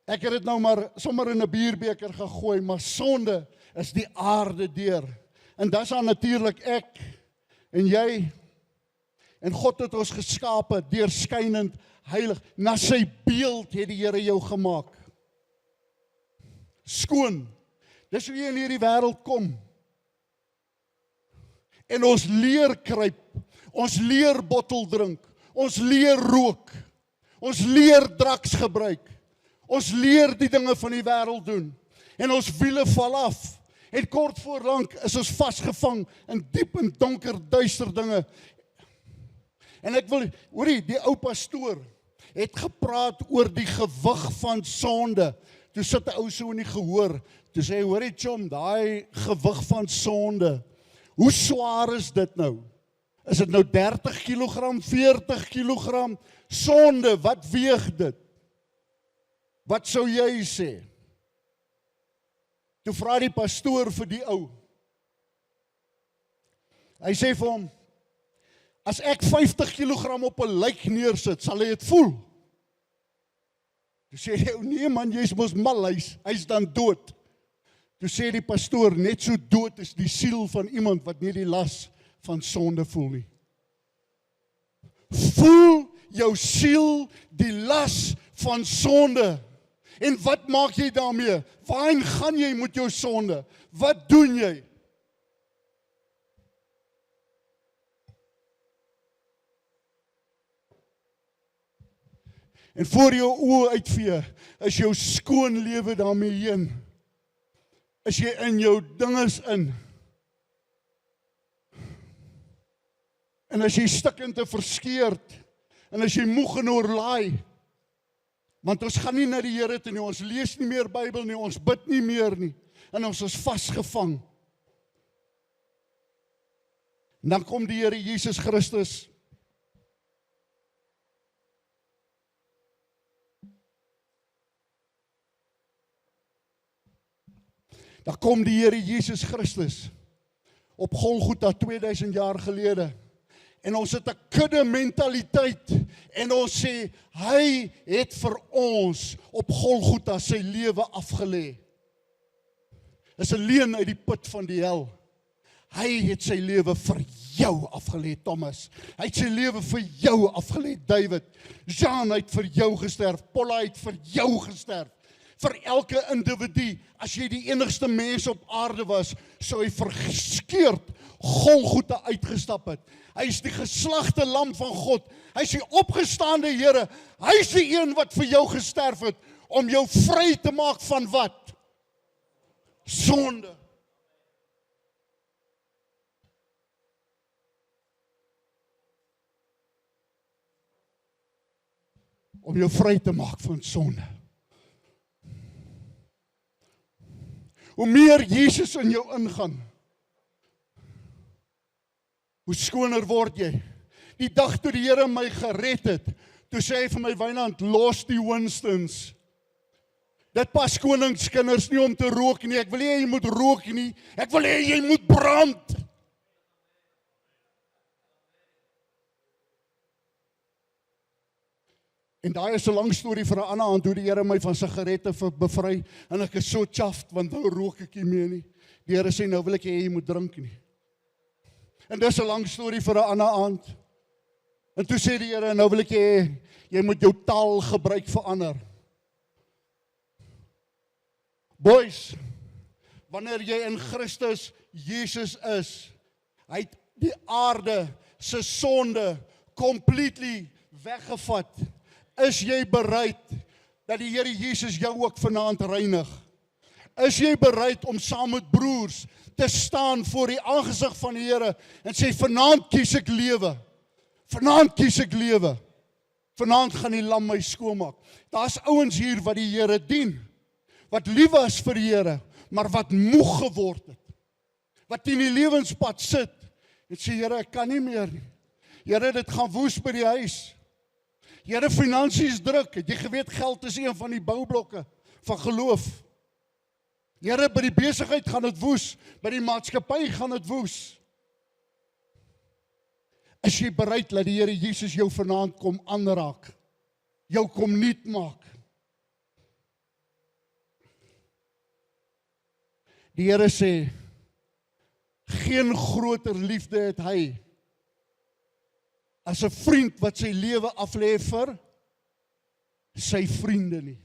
Ek het dit nou maar sommer in 'n bierbeker gegooi, maar sonde is die aarde deur. En dis dan natuurlik ek en jy. En God het ons geskape, deurskynend, heilig. Na sy beeld het die Here jou gemaak. Skoon. Dis hoe jy in hierdie wêreld kom. En ons leer kruip. Ons leer bottel drink. Ons leer rook. Ons leer drugs gebruik. Ons leer die dinge van die wêreld doen. En ons wiele val af. En kort voor lank is ons vasgevang in diep en donker, duister dinge. En ek wil, hoorie, die ou pastoor het gepraat oor die gewig van sonde. Toe sit 'n ou so in die gehoor. Toe sê hy, hoorie chom, daai gewig van sonde. Hoe swaar is dit nou? Is dit nou 30 kg, 40 kg? Sonde, wat weeg dit? Wat sou jy sê? Toe vra die pastoor vir die ou. Hy sê vir hom, as ek 50 kg op 'n lijk neersit, sal hy dit voel? Toe sê die ou, nee man, jy's mos mal, hy's dan dood. Toe sê die pastoor, net so dood is die siel van iemand wat nie die las van sonde voel nie. Voel jou siel die las van sonde. En wat maak jy daarmee? Waarheen gaan jy met jou sonde? Wat doen jy? En voor jou oë uitvee, is jou skoon lewe daarmee heen. Is jy in jou dinges in. En as jy stikkend en verskeurd, en as jy moeg en oorlaai, want ons gaan nie na die Here toe nie, ons lees nie meer Bybel nie, ons bid nie meer nie, en ons is vasgevang. En dan kom die Here Jesus Christus. Dan kom die Here Jesus Christus op Golgotha 2000 jaar gelede. En ons het 'n kudde mentaliteit en ons sê hy het vir ons op Golgotha sy lewe afgelê. Dis 'n leuen uit die put van die hel. Hy het sy lewe vir jou afgelê, Thomas. Hy het sy lewe vir jou afgelê, David. Jean het vir jou gesterf. Paula het vir jou gesterf. Vir elke individu, as jy die enigste mens op aarde was, sou hy verskeurd Golgotha uitgestap het. Hy is die geslagte lam van God. Hy is die opgestaande Here. Hy is die een wat vir jou gesterf het, om jou vry te maak van wat? Sonde. Om jou vry te maak van sonde. Hoe meer Jesus in jou ingaan, hoe skoner word jy. Die dag toe die Here my gered het, toe sê hy vir my, Wynand, los die Winstons. Dit pas koningskinders nie om te rook nie. Ek wil nie jy moet rook nie. Ek wil hê jy moet brand. En daai is 'n lang storie vir 'n ander aand, hoe die Here my van sigarette bevry, en ek is so chuffed, want nou rook ek nie meer nie. Die Here sê, nou wil ek hê jy moet drink nie. En dis 'n lang storie vir 'n ander aand. En toe sê die Here, nou wil ek hê jy moet jou taal gebruik verander. Boys, wanneer jy in Christus Jesus is, hy het die aarde se sonde completely weggevat. Is jy bereid dat die Here Jesus jou ook vanaand reinig? Is jy bereid om saam met broers te staan voor die aangesig van die Here en sê, vanaand kies ek lewe. Vanaand kies ek lewe. Vanaand gaan die lam my skoonmaak. Daar's ouens hier wat die Here dien, wat lief was vir die Here, maar wat moeg geword het. Wat in die lewenspad sit en sê, Here, ek kan nie meer nie. Here, dit gaan woes by die huis. Here, finansies druk. Het jy geweet, geld is een van die boublokke van geloof. Here, by die besigheid gaan dit woes, by die maatskappy gaan dit woes. Is jy bereid dat die Here Jesus jou vanaand kom aanraak? Jou kom nuut maak? Die Here sê, geen groter liefde het hy as 'n vriend wat sy lewe aflê vir sy vriende nie.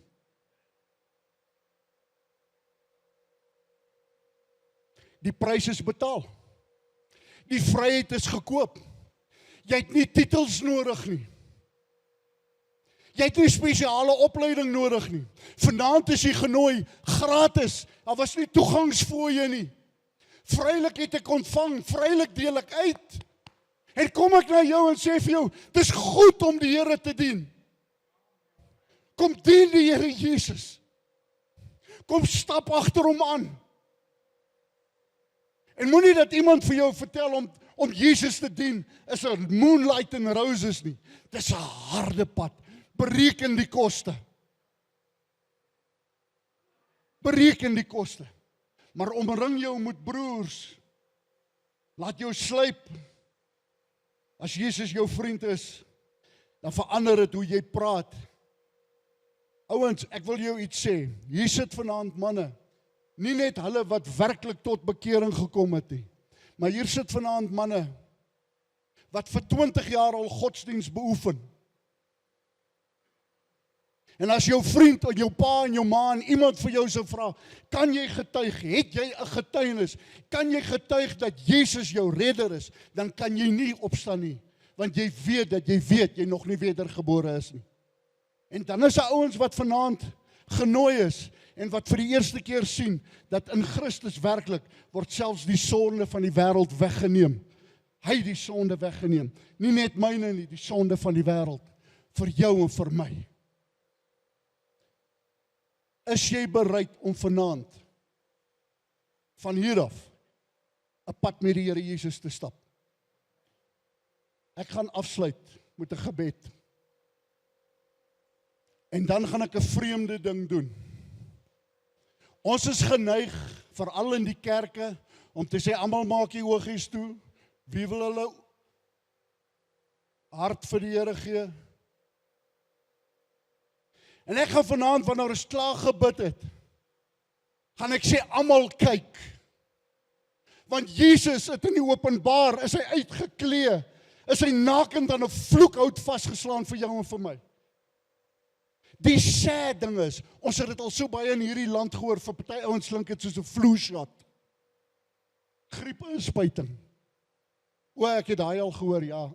Die prys is betaal. Die vryheid is gekoop. Jy het nie titels nodig nie. Jy het nie spesiale opleiding nodig nie. Vanaand is jy genooi, gratis. Daar was nie toegangsfooie nie. Vrylik het ek ontvang, vrylik deel ek uit. En kom ek na jou en sê vir jou, dis goed om die Here te dien. Kom dien die Here Jesus. Kom stap agter hom aan. En moenie dat iemand vir jou vertel om Jesus te dien is 'n moonlight and roses nie. Dis 'n harde pad. Bereken die koste. Bereken die koste. Maar omring jou met broers. Laat jou slyp. As Jesus jou vriend is, dan verander dit hoe jy praat. Ouens, ek wil jou iets sê. Hier sit vanaand manne. Nie net hulle wat werklik tot bekering gekom het nie. Maar hier sit vanaand manne wat vir 20 jaar al godsdiens beoefen. En as jou vriend en jou pa en jou ma en iemand vir jou sou vra, kan jy getuig, het jy 'n getuienis, kan jy getuig dat Jesus jou redder is, dan kan jy nie opstaan nie, want jy weet jy nog nie wedergebore is nie. En dan is daar ouens wat vanaand genooi is, en wat vir die eerste keer sien, dat in Christus werklik word selfs die sonde van die wêreld weggeneem. Hy het die sonde weggeneem, nie net myne nie, die sonde van die wêreld, vir jou en vir my. Is jy bereid om vanaand, van hier af, 'n pad met die Here Jesus te stap? Ek gaan afsluit met 'n gebed. En dan gaan ek 'n vreemde ding doen. Ons is geneig, veral in die kerke, om te sê, almal maak die oogies toe. Wie wil hulle hart vir die Here gee? En ek gaan vanaand, wanneer ons klaar gebid het, gaan ek sê, almal kyk. Want Jesus het in die openbaar, is hy uitgeklee, is hy nakend aan 'n vloekhout vasgeslaan vir jou en vir my. Die sad ding is, ons het dit al so baie in hierdie land gehoor, vir party ouens klink dit soos 'n flu shot. Griepeinspuiting. O, ek het daai al gehoor, ja.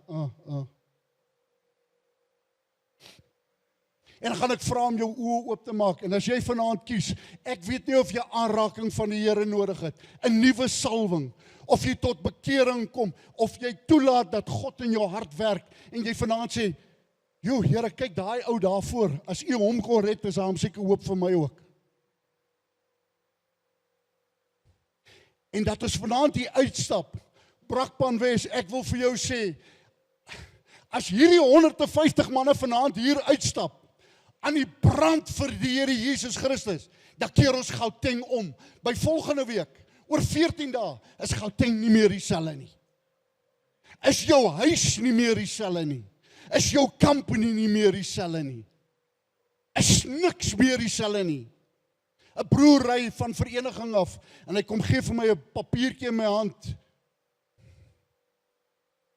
En dan gaan ek vra om jou oë oop te maak. En as jy vanaand kies, ek weet nie of jy aanraking van die Here nodig het, 'n nuwe salwing, of jy tot bekering kom, of jy toelaat dat God in jou hart werk, en jy vanaand sê, "Jo, Here, kyk daai ou daarvoor, as U hom kon red, is daar seker hoop vir my ook." En dat is vanaand die uitstap. Brakpan Wes, ek wil vir jou sê, as hierdie 150 manne vanaand hier uitstap, aan die brand vir die Here Jesus Christus, dan keer ons Gauteng om. By volgende week, oor 14 dae, is Gauteng nie meer dieselfde nie. Is jou huis nie meer dieselfde nie. Is jou company nie meer dieselfde nie. Is niks meer dieselfde nie. 'n Broer ry van vereniging af, en hy kom gee vir my 'n papiertjie in my hand.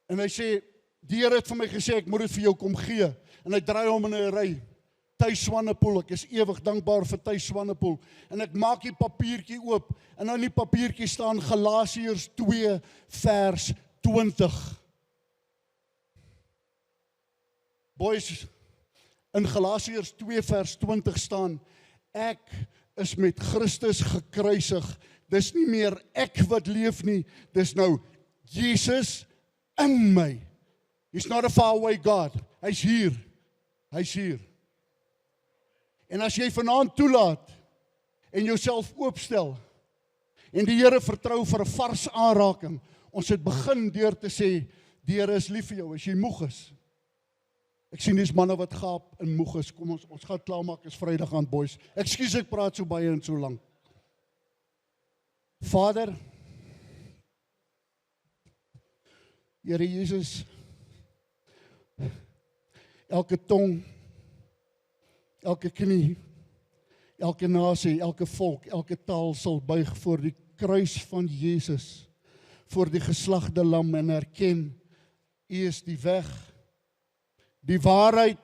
En hy sê, die Here het vir my gesê, ek moet dit vir jou kom gee. En hy draai hom in 'n ry. Thuis Swanepoel, ek is ewig dankbaar vir Thuis Swanepoel. En ek maak die papiertjie oop, en aan die papiertjie staan Galasiërs 2 vers 20. Boys, in Galasiërs 2 vers 20 staan, ek is met Christus gekruisig. Dis nie meer ek wat leef nie, dis nou Jesus in my. He's not a far away God. Hy's hier. Hy's hier. En as jy vanaand toelaat en jouself oopstel en die Here vertrou vir 'n vars aanraking, ons het begin deur te sê, die Here is lief vir jou as jy moeg is. Ek sien dis manne wat gaap en moeg is. Kom ons gaan klaarmaak, is Vrydag aan, boys. Ekskuus ek praat so baie en so lank. Vader, Here Jesus, elke tong, elke knie, elke nasie, elke volk, elke taal sal buig voor die kruis van Jesus, voor die geslagte lam en erken, U is die weg, die waarheid,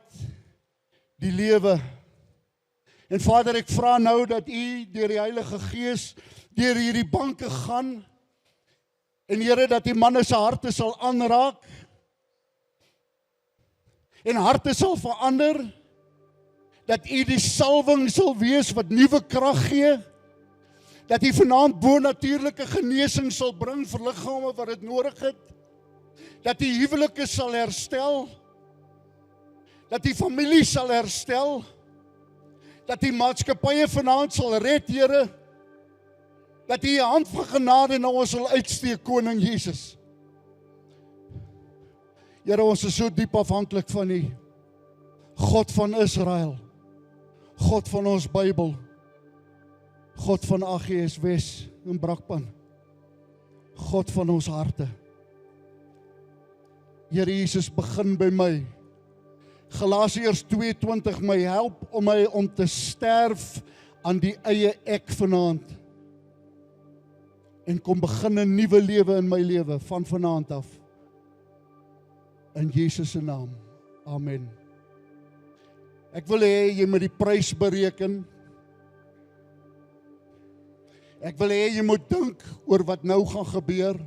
die lewe. En Vader, ek vra nou dat U deur die Heilige Gees deur hierdie banke gaan, en Here, dat die manne se harte sal aanraak, en harte sal verander, dat U die salwing sal wees wat nuwe krag gee, dat U vanaand bonatuurlike genesing sal bring vir liggame wat dit nodig het, dat die huwelike sal herstel, dat die familie sal herstel, dat die maatskappye vanaand sal red, Here, dat U hand van genade na ons sal uitsteek, Koning Jesus. Here, ons is so diep afhanklik van U, God van Israel, God van ons Bybel, God van AGS Wes en Brakpan, God van ons harte. Here Jesus, begin by my. Galasiërs 2:20, my help om my om te sterf aan die eie ek vanaand, en kom begin 'n nuwe lewe in my lewe van vanaand af. In Jesus se naam. Amen. Ek wil hê jy moet die prys bereken. Ek wil hê jy moet dink oor wat nou gaan gebeur.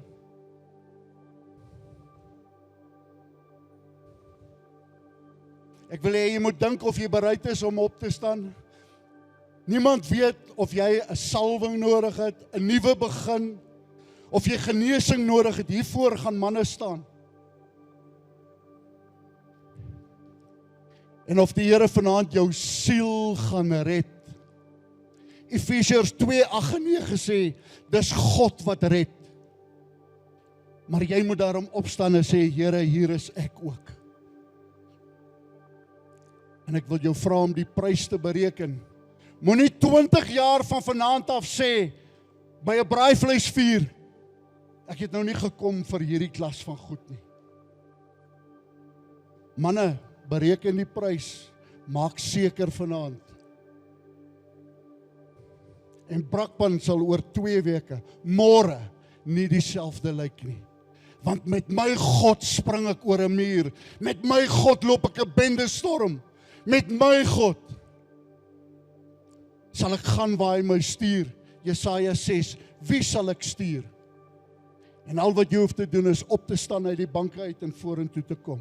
Ek wil hê jy moet dink of jy bereid is om op te staan. Niemand weet of jy 'n salwing nodig het, 'n nuwe begin, of jy genesing nodig het. Hiervoor gaan manne staan. En of die Here vanaand jou siel gaan red. Efesiërs 2:8 en 9 sê, dis God wat red. Maar jy moet daarom opstaan en sê, Here, hier is ek ook. En ek wil jou vra om die prys te bereken. Moenie 20 jaar van vanaand af sê, by 'n braaivleisvuur, ek het nou nie gekom vir hierdie klas van goed nie. Manne, bereken die prys, maak seker vanaand. En Brakpan sal oor 2 weke, môre, nie dieselfde lyk nie. Want met my God spring ek oor 'n muur, met my God loop ek 'n bendestorm, met my God sal ek gaan waar hy my stuur. Jesaja 6, wie sal ek stuur? En al wat jy hoef te doen is op te staan uit die banke uit en vorentoe te kom.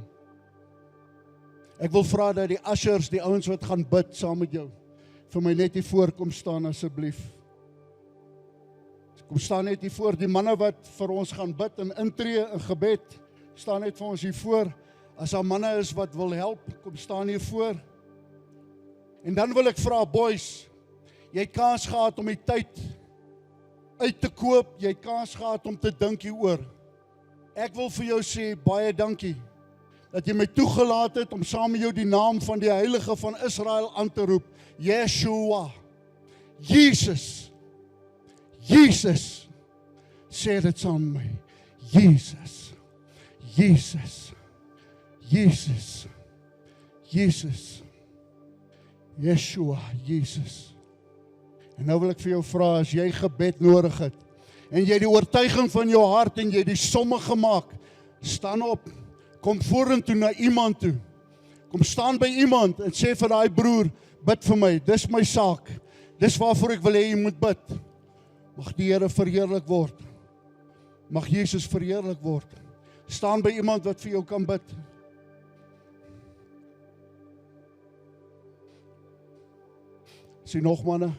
Ek wil vra dat die ushers, die ouens wat gaan bid saam met jou, vir my net hier voor kom staan asseblief. Kom staan net hier voor, die manne wat vir ons gaan bid en intree in gebed, staan net vir ons hier voor. As daar manne is wat wil help, kom staan hier voor. En dan wil ek vra, boys, jy het kans gehad om die tyd uit te koop, jy het kans gehad om te dink hieroor. Ek wil vir jou sê, baie dankie, dat jy my toegelaat het om saam met jou die naam van die Heilige van Israel aan te roep, Yeshua, Jesus, Jesus, sê dit saam met my, Jesus, Jesus, Jesus, Jesus, Yeshua, Jesus. En nou wil ek vir jou vra, as jy gebed nodig het, en jy die oortuiging van jou hart, en jy die somme gemaak, staan op, kom vorentoe na iemand toe, kom staan by iemand, en sê vir daai broer, bid vir my, dis my saak, dis waarvoor ek wil hê jy moet bid. Mag die Here verheerlik word, mag Jesus verheerlik word, staan by iemand wat vir jou kan bid. Sien nog manne,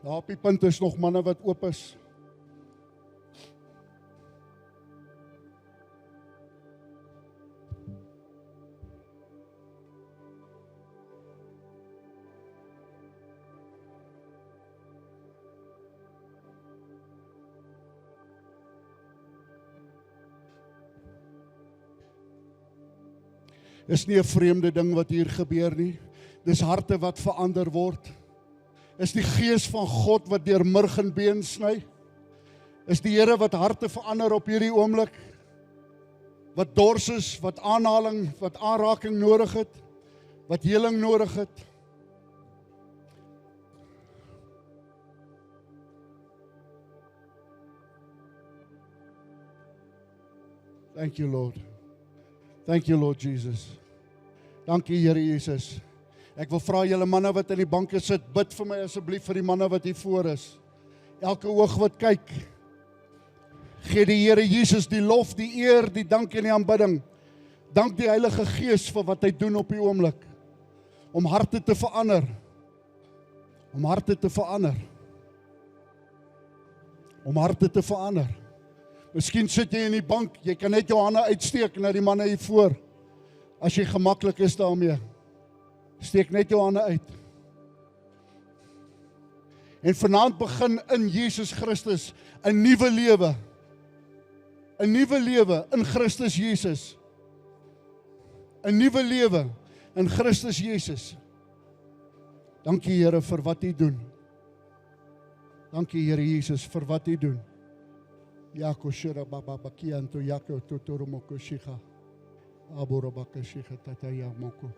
daar op die punt is nog manne wat oop is. Is nie 'n vreemde ding wat hier gebeur nie. Dis harte wat verander word. Is die gees van God wat deur murg en been sny. Is die Here wat harte verander op hierdie oomblik. Wat dors is, wat aanhaling, wat aanraking nodig het, wat heling nodig het. Thank you, Lord. Thank you, Lord Jesus. Dankie, Here Jesus. Ek wil vra julle manne wat in die banke sit, bid vir my asseblief vir die manne wat hier voor is. Elke oog wat kyk, gee die Here Jesus die lof, die eer, die dank en die aanbidding. Dank die Heilige Gees vir wat hy doen op die oomblik. Om harte te verander. Om harte te verander. Om harte te verander. Miskien sit jy in die bank, jy kan net jou hande uitsteek na die manne hier voor. As jy gemaklik is daarmee. Steek net jou hande uit. En vanaand begin in Jesus Christus 'n nuwe lewe. 'n Nuwe lewe in Christus Jesus. 'n Nuwe lewe in Christus Jesus. Dankie Here vir wat U doen. Dankie Here Jesus vir wat U doen. Yako shira baba bakianto yako totoro moko shiha. Aboro baka shiha tataya moko.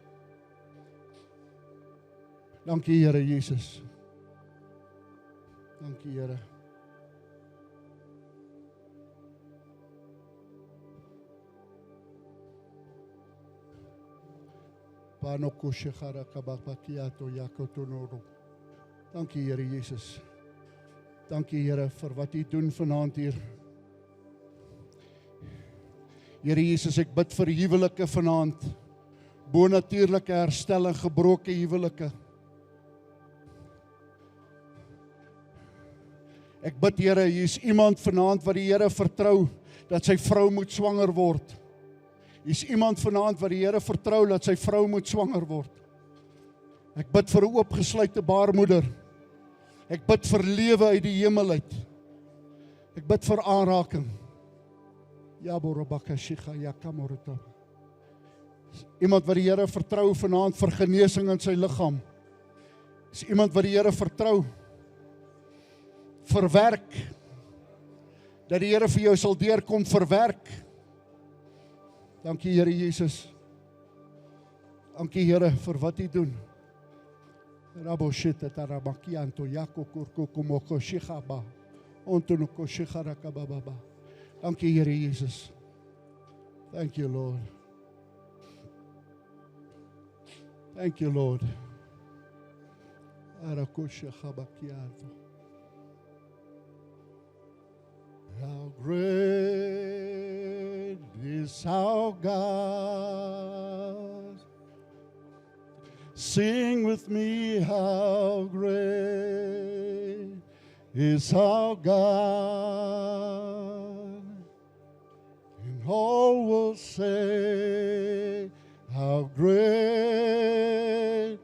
Dankie Here Jesus. Dankie Here. Panoko shihara kabakiato yako tonoro. Dankie Here Jesus. Dankie Here vir wat U doen vanaand hier. Here Jesus, ek bid vir huwelike vanaand. Bonatuurlike herstel en gebroke huwelike. Ek bid Here, hier is iemand vanaand wat die Here vertrou dat sy vrou moet swanger word. Hier is iemand vanaand wat die Here vertrou dat sy vrou moet swanger word. Ek bid vir 'n oopgesluite baarmoeder. Ek bid vir lewe uit die hemel uit. Ek bid vir aanraking. Ja, borobaka shiga, ja, kamorota. Iemand wat die Here vertrou vanaand vir genesing in sy liggaam. Is iemand wat die Here vertrou vir werk. Dat die Here vir jou sal deurkom vir werk. Dankie Here Jesus. Dankie Here vir wat U doen. Rabo shita tarabakianto yako kurko komoko shigaba. Ontono koshigara baba. Dankie Here Jesus. Thank you Lord. Thank you Lord. Arakosha khabakianto. How great is our God. Sing with me, how great is our God. And all will say, how great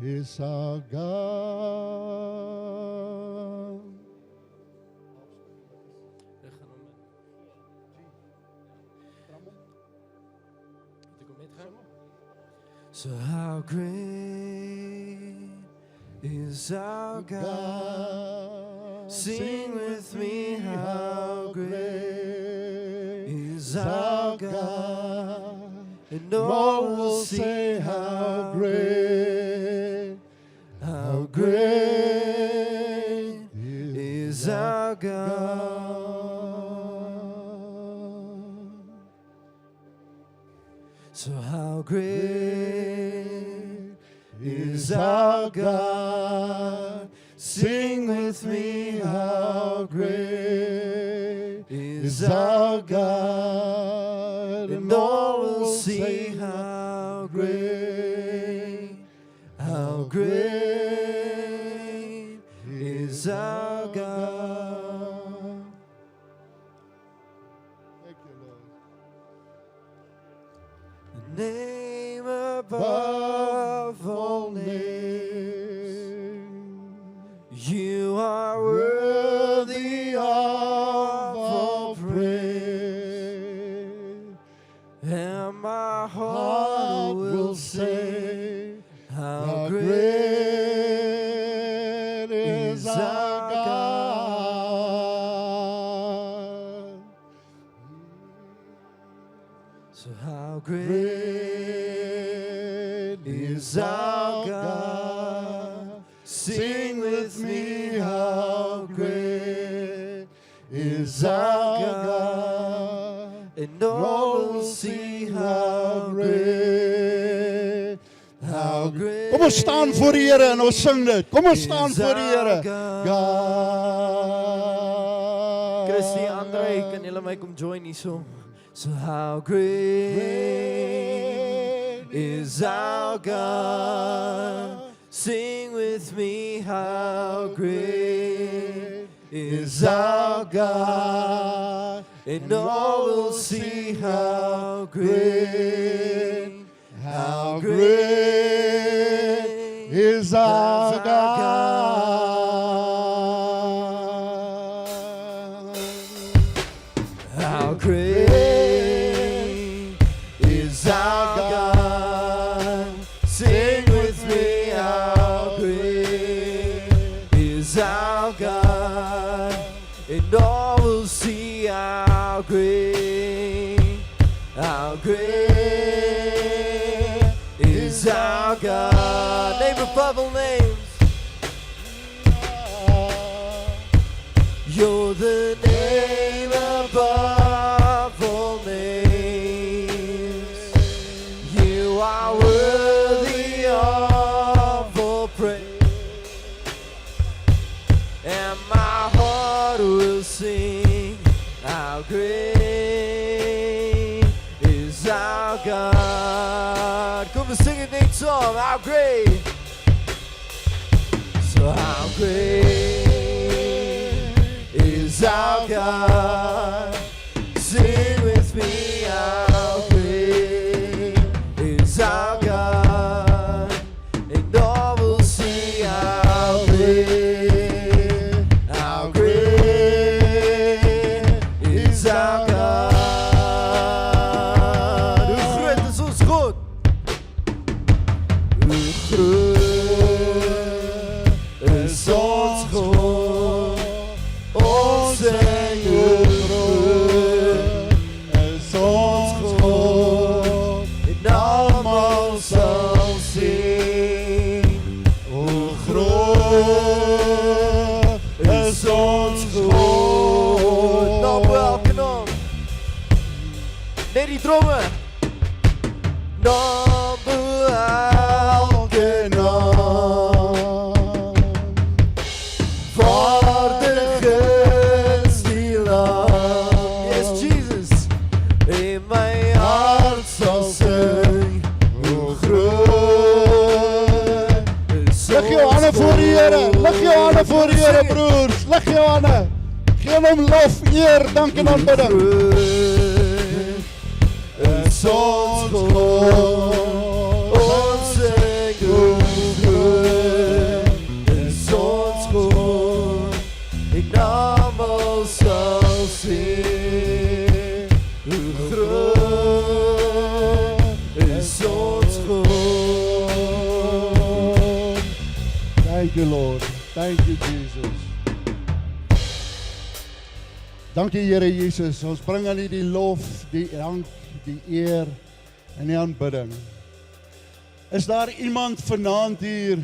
is our God. So how great is our God. Sing with me, how great is our God. And all will say how great is our God. So how great is our God. Sing with me, how great is our God. And all will see how great is our God. Thank you, Lord. The name above all names, you are worthy of all praise, and my heart will say, how great is our God. So how great is our God. Sing with me, how great is our God. And all will see how great. Kom ons staan voor die Here en ons sing dit. Kom ons staan voor die Here. God. Christy, Andre, kan julle my kom join hierso? So how great is our God. Sing with me, how great is our God. And all will see how great is our God. How great is our God. Sing with me, how great is our God. And all will see how great is our God. Name above all names. You're the name above all names. You are worthy of all praise, and my heart will sing, how great is our God. Come and sing a next song, how great. So how great is our God. Sing with me, how great is our God. And all will see how great is our God. is ons God. Nou welke naam? Net die dromme. Naam elke naam. Waardig is die naam. Yes, Jesus. In my hart sal sing, hoe groot is Lig jou hande voor die Here. Lig jou hande voor die Here, broers. Lig jou hande. Geef hom lof, eer, dank en aanbidding. is ons God. Ons sing hoe groot is ons God. Ek almal sal sing hoe groot is ons God. Thank you, Lord. Thank you, Jesus. Dankie, Here Jesus. Ons bring aan U die lof, die dank, die eer en die aanbidding. Is daar iemand vanaand hier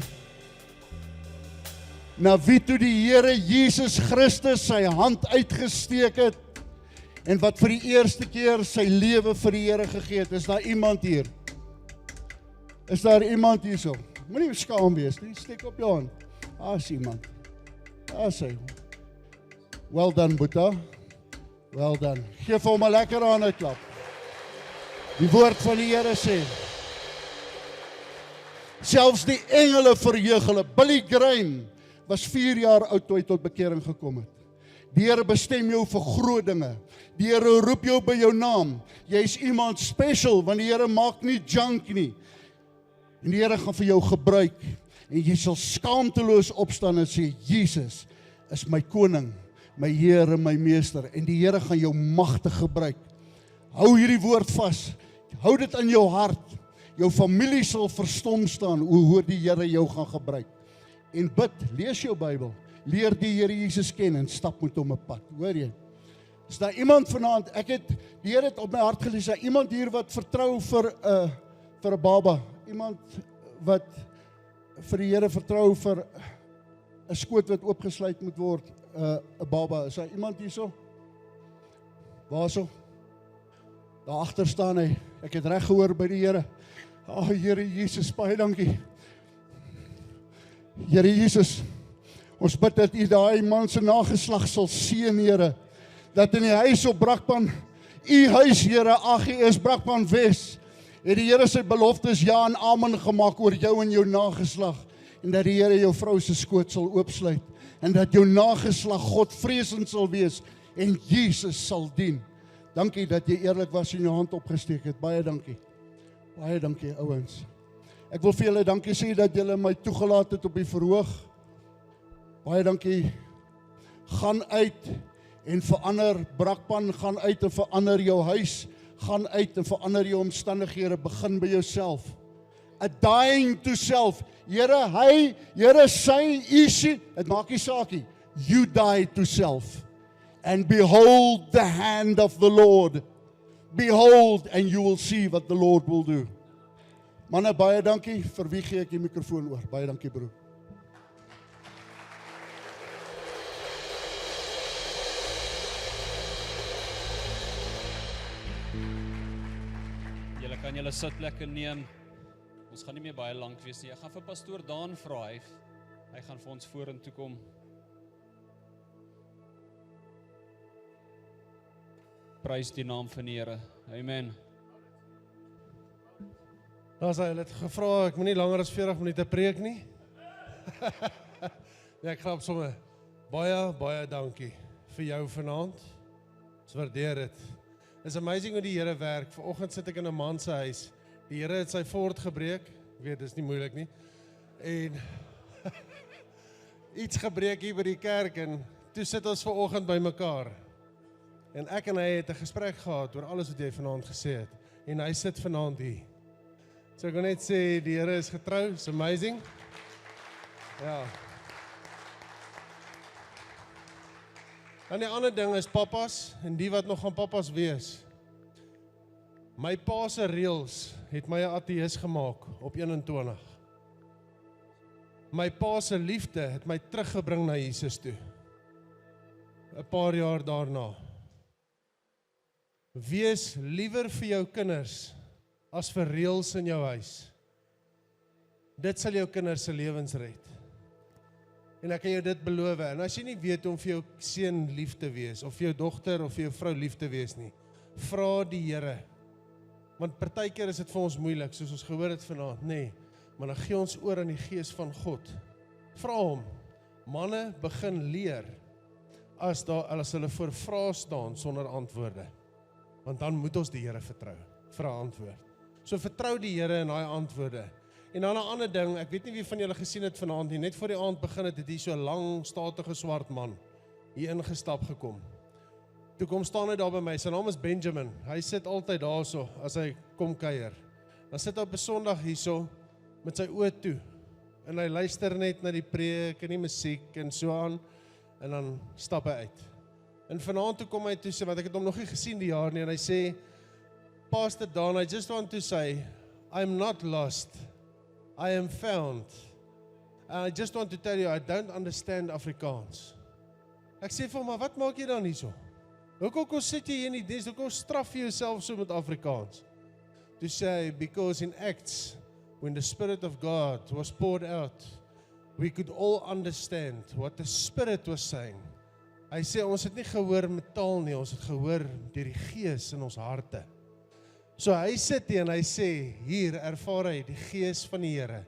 na wie toe die Here Jesus Christus sy hand uitgesteek het en wat vir die eerste keer sy lewe vir die Here gegee het? Is daar iemand hier? Is daar iemand hierso? Moenie skaam wees nie, steek op jou hand. Daar is iemand. Daar is hy. Well done, Boeta. Well done. Geef hom 'n lekker handeklap. Die woord van die Here sê, selfs die engele verheug hulle. Billy Graham was 4 jaar oud toe hy tot bekering gekom het. Die Here bestem jou vir groot dinge. Die Here roep jou by jou naam. Jy's iemand special, want die Here maak nie junk nie. En die Here gaan vir jou gebruik. En jy sal skaamteloos opstaan en sê, Jesus is my koning, my Heer en my meester. En die Here gaan jou magtig gebruik. Hou hierdie woord vas. Hou dit in jou hart. Jou familie sal verstom staan hoe die Here jou gaan gebruik. En bid, lees jou Bybel. Leer die Here Jesus ken en stap met hom 'n pad. Hoor jy? Is daar iemand vanaand, die Here het op my hart gelees, is iemand hier wat vertrou vir 'n baba? Iemand wat vir die Here vertrou vir 'n skoot wat oopgesluit moet word, 'n baba? Is daar iemand hierso? Waarso? Daar agter staan hy. Ek het reg gehoor by die Here. Here Jesus, baie dankie. Here Jesus, ons bid dat U daai man se nageslag sal seën, Here. Dat in die huis op Brakpan, U huis, Here, AGS Brakpan Wes, het die Here sy beloftes ja en amen gemaak oor jou en jou nageslag. En dat die Here jou vrou se skoot sal oopsluit. En dat jou nageslag Godvreesend sal wees en Jesus sal dien. Dankie dat jy eerlik was en jou hand opgesteek het. Baie dankie. Baie dankie, ouens. Ek wil vir julle dankie sê dat julle my toegelaat het op die verhoog. Baie dankie. Gaan uit en verander Brakpan, gaan uit en verander jou huis, gaan uit en verander jou omstandighede, begin by jouself. A dying to self. Here sy, het maak nie saakie. You die to self. And behold the hand of the Lord. Behold, and you will see what the Lord will do. Manne, baie dankie. Vir wie gee ek die mikrofoon oor? Baie dankie, broer. Julle kan julle sitplekke neem. Ons gaan nie meer baie lank wees nie. Ek gaan vir pastoor Daan vra. Hy gaan vir ons vorentoe kom. Prys die naam van die Here. Amen. Daar sy, hulle het gevra, ek moet nie langer as 40 minute preek nie. Ja, ek grap sommer. Baie dankie vir jou vanaand. Ons waardeer dit. It's amazing hoe die Here werk. Vanoggend sit ek in 'n man se huis. Die Here het sy fort gebreek. Ek weet, dis nie moeilik nie. En iets gebreek hier by die kerk en toe sit ons vanoggend by mekaar. En ek en hy het 'n gesprek gehad oor alles wat jy vanaand gesê het. En hy sit vanaand hier. So ek wil net sê, die Here is getrou, it's amazing. Ja. En die ander ding is papas, en die wat nog gaan papas wees. My pa se reëls het my 'n ateïs gemaak op 21. My pa se liefde het my teruggebring na Jesus toe. 'n Paar jaar daarna. Wees liewer vir jou kinders as vir reëls in jou huis. Dit sal jou kinders se lewens red. En ek kan jou dit beloof. En as jy nie weet om vir jou seun lief te wees, of vir jou dogter of vir jou vrou lief te wees nie, vra die Here. Want partykeer is dit vir ons moeilik, soos ons gehoor het vanaand, nee, maar dan gee ons oor aan die Gees van God. Vra hom. Manne begin leer as hulle voor vrae staan sonder antwoorde. Want dan moet ons die Here vertrou vir 'n antwoord. So vertrou die Here in daai antwoorde. En dan 'n ander ding, ek weet nie wie van julle gesien het vanaand nie, net voor die aand begin het hier so 'n lang, statige swart man hier ingestap gekom. Toe kom staan hy daar by my, sy naam is Benjamin. Hy sit altyd daarso as hy kom kuier. Dan sit hy op 'n Sondag hierso met sy oë toe en hy luister net na die preek en die musiek en so aan en dan stap hy uit. En vanaand toe kom hy toe sê, want ek het hom nog nie gesien die jaar nie, en hy sê, Pastor Don, I just want to say, I'm not lost, I am found. And I just want to tell you, I don't understand Afrikaans. Ek sê vir hom, maar wat maak jy dan hierso? Hoekom sit jy hier in die diens, hoekom straf jy jouself so met Afrikaans? To say, because in Acts, when the Spirit of God was poured out, we could all understand what the Spirit was saying. Hy sê, ons het nie gehoor met taal nie, ons het gehoor deur die Gees in ons harte. So hy sit hier en hy sê, hier ervaar hy die Gees van die Here.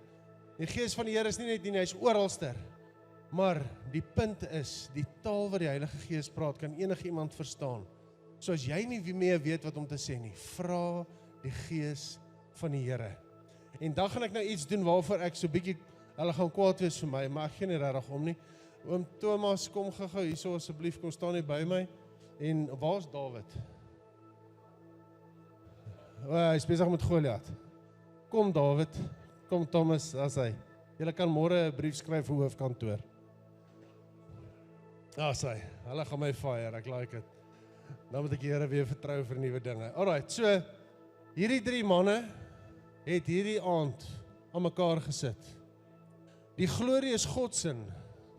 Die Gees van die Here is nie net nie, hy is oralster. Maar die punt is, die taal wat die Heilige Gees praat, kan enige iemand verstaan. So as jy nie meer weet wat om te sê nie, vra die Gees van die Here. En dan gaan ek nou iets doen waarvoor ek so bietjie, hulle gaan kwaad wees vir my, maar ek gee nie regtig om nie. Oom Thomas, kom gou hierso asseblief, kom staan hier by my. En waar's David? Hy is besig met Goliat. Kom David, kom Thomas, as hy. Julle kan môre 'n brief skryf vir hoofkantoor. As hy, hulle gaan my fire, ek like it. Nou moet ek die Here weer vertrou vir nuwe dinge. Alright, so, hierdie 3 manne het hierdie aand aan mekaar gesit. Die glorie is God se,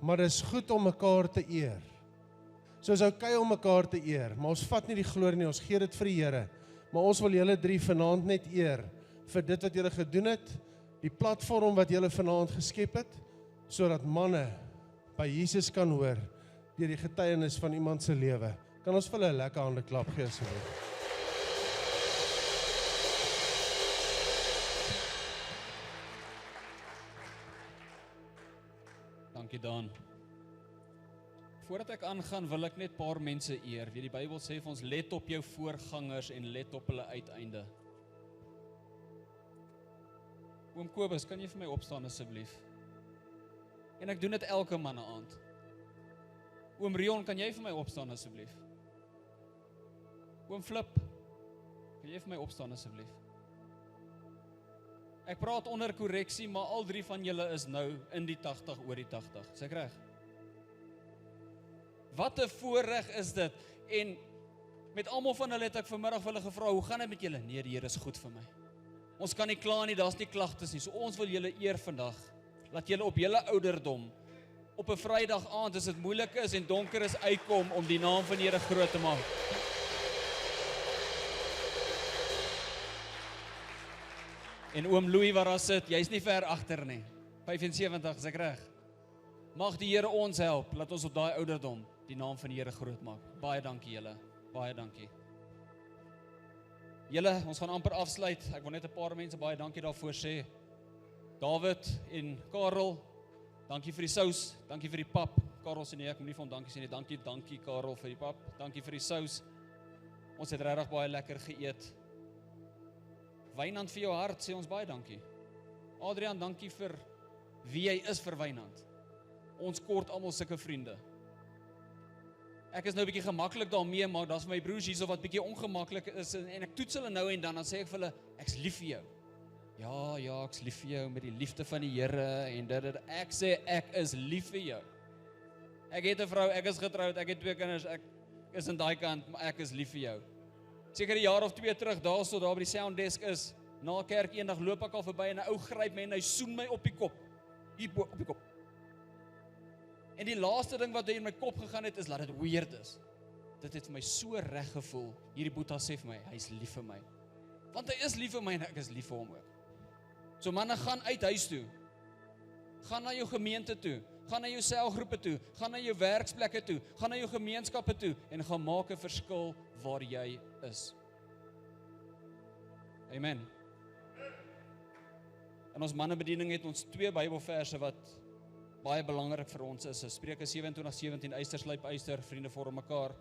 maar dit is goed om mekaar te eer. So is okay om mekaar te eer, maar ons vat nie die glorie nie, ons gee dit vir die Here. Maar ons wil julle 3 vanaand net eer vir dit wat julle gedoen het, die platform wat julle vanaand geskep het, sodat manne by Jesus kan hoor deur die getuienis van iemand se lewe. Kan ons vir hulle 'n lekker hande klap gee asseblief? Dankie Dan. Voordat ek aangaan, wil ek net 'n paar mense eer. Die Bybel sê vir ons, let op jou voorgangers en let op hulle uiteinde. Oom Kobus, kan jy vir my opstaan asseblief? En ek doen dit elke manne aand. Oom Rion, kan jy vir my opstaan asseblief? Oom Flip, kan jy vir my opstaan asseblief? Ek praat onder korreksie, maar al 3 van julle is nou in die 80 oor die 80. Is ek reg? Wat 'n voorreg is dit. En met almal van hulle het ek vanmiddag vir hulle gevra, hoe gaan dit met julle? Nee, die Here is goed vir my. Ons kan nie kla nie, daar's nie klagtes nie. So ons wil julle eer vandag. Laat julle op julle ouderdom, op 'n Vrydag aand, as dit moeilik is en donker is, uitkom om die naam van die Here groot te maak. En oom Louis waar daar sit, jy's nie ver agter nie. 75, is ek reg? Mag die Here ons help, laat ons op daai ouderdom die naam van die Here groot maak. Baie dankie julle, baie dankie. Julle, ons gaan amper afsluit. Ek wil net 'n paar mense baie dankie daarvoor sê. David en Karel, dankie vir die sous, dankie vir die pap. Karel sê nee, ek moet nie vir hom dankie sê nie. Dankie Karel vir die pap. Dankie vir die sous. Ons het regtig baie lekker geëet. Wynand, vir jou hart sê ons baie dankie. Adrian, dankie vir wie jy is vir Wynand. Ons kort almal sulke vriende. Ek is nou 'n bietjie gemaklik daarmee, maar daar's my broers hierso wat bietjie ongemaklik is en ek toets hulle nou en dan sê ek vir hulle, ek's lief vir jou. Ja, ek's lief vir jou met die liefde van die Here en dit. Ek sê ek is lief vir jou. Ek het 'n vrou, ek is getroud, ek het 2 kinders, ek is aan daai kant, maar ek is lief vir jou. Seker 'n jaar of 2 terug, daar by die sound desk is, na kerk eendag loop ek al verby en 'n ou gryp my en hy soen my op die kop. Hier bo op die kop. En die laaste ding wat in my kop gegaan het, is dat dit weird is. Dit het vir my so reg gevoel. Hierdie Boeta sê vir my, hy is lief vir my. Want hy is lief vir my en ek is lief vir hom ook. So manne, gaan uit huis toe. Gaan na jou gemeente toe. Gaan na jou selgroepe toe. Gaan na jou werksplekke toe. Gaan na jou gemeenskappe toe en gaan maak 'n verskil waar jy is. Amen. In ons mannebediening het ons 2 Bybelverse wat baie belangrik vir ons is. Spreuke 27:17, yster slyp yster, vriende vorm mekaar.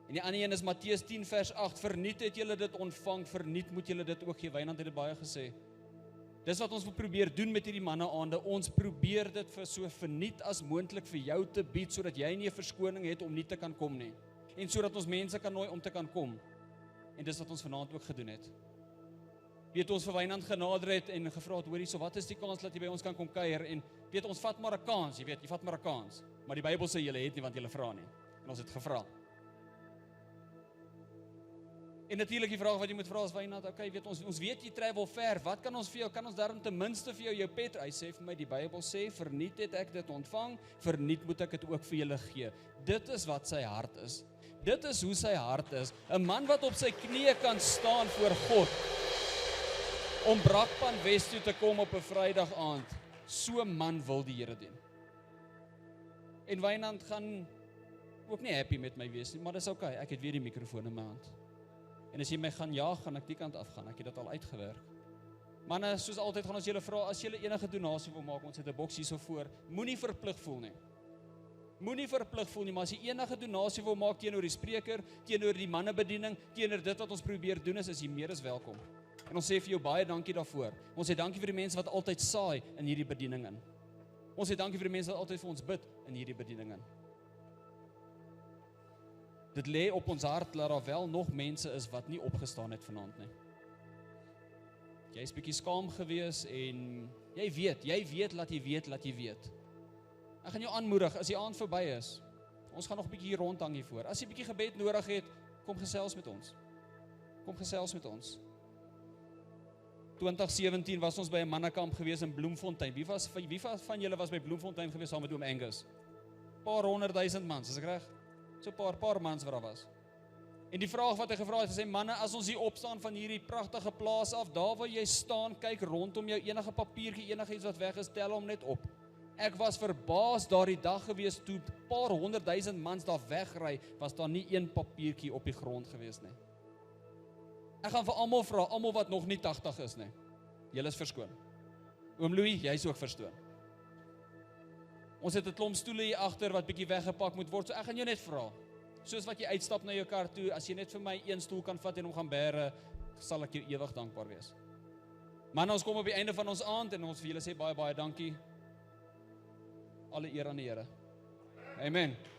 En die ander een is Matteus 10 vers 8, verniet het julle dit ontvang, verniet moet julle dit ook gee. Wynand het dit baie gesê. Dis wat ons wil probeer doen met hierdie manneaande. Ons probeer dit vir so verniet as moontlik vir jou te bied, sodat jy nie 'n verskoning het om nie te kan kom nie. En sodat ons mense kan nooi om te kan kom. En dis wat ons vanaand ook gedoen het. Weet ons vir Wynand genader het en gevra het, hoorie, so wat is die kans dat jy by ons kan kom kuier? En weet ons vat maar 'n kans, jy vat maar 'n kans. Maar die Bybel sê julle het nie want julle vra nie. En ons het gevra. En natuurlik die vraag wat jy moet vra is, Wynand, okay, weet ons weet jy travel ver, wat kan ons vir jou, kan ons daarom ten minste vir jou pet, hy sê vir my, die Bybel sê, verniet het ek dit ontvang, verniet moet ek dit ook vir julle gee. Dit is wat sy hart is. Dit is hoe sy hart is. 'n Man wat op sy knieë kan staan voor God, om Brakpan Wes toe te kom op 'n Vrydag aand, so 'n man wil die Here dien. En Wynand gaan ook nie happy met my wees nie, maar dis okay, ek het weer die mikrofoon in my hand. En as jy my gaan jaag, gaan ek die kant af gaan, ek het dit al uitgewerk. Manne, soos altyd gaan ons julle vra, as julle enige donasie wil maak, ons het 'n boks hierso voor, moenie verplig voel nie. Moenie verplig voel nie, maar as jy enige donasie wil maak teenoor die spreker, teenoor die mannebediening, teenoor dit wat ons probeer doen is jy meer as welkom. En ons sê vir jou baie dankie daarvoor. Ons sê dankie vir die mense wat altyd saai in hierdie bediening in. Ons sê dankie vir die mense wat altyd vir ons bid in hierdie bediening in. Dit lê op ons hart dat daar wel nog mense is wat nie opgestaan het vanaand nie. Jy is bietjie skaam gewees en jy weet dat jy weet. Ek gaan jou aanmoedig as die aand verby is. Ons gaan nog 'n bietjie hier rondhang hiervoor. As jy bietjie gebed nodig het, kom gesels met ons. Kom gesels met ons. 2017 was ons by 'n mannekamp gewees in Bloemfontein. Wie van julle was by Bloemfontein gewees saam met oom Angus? Paar 100,000 mans, is ek reg? So paar mans wat daar was. En die vraag wat hy gevra het, hy sê, manne, as ons hier opstaan van hierdie pragtige plaas af, daar waar jy staan, kyk rondom jou, enige papiertjie, enige iets wat weg is, tel hom net op. Ek was verbaas daardie dag gewees, toe paar 100,000 mans daar wegry, was daar nie een papiertjie op die grond gewees nie. Ek gaan vir almal vra, almal wat nog nie 80 is nie. Julle is verskoon. Oom Louis, jy is ook verstoon. Ons het 'n klomp stoele hier agter wat bietjie weggepak moet word. So ek gaan jou net vra. Soos wat jy uitstap na jou kar toe, as jy net vir my een stoel kan vat en hom gaan bære, sal ek jou ewig dankbaar wees. Man, ons kom op die einde van ons aand en ons vir julle sê baie dankie. Alle eer aan die Here. Amen.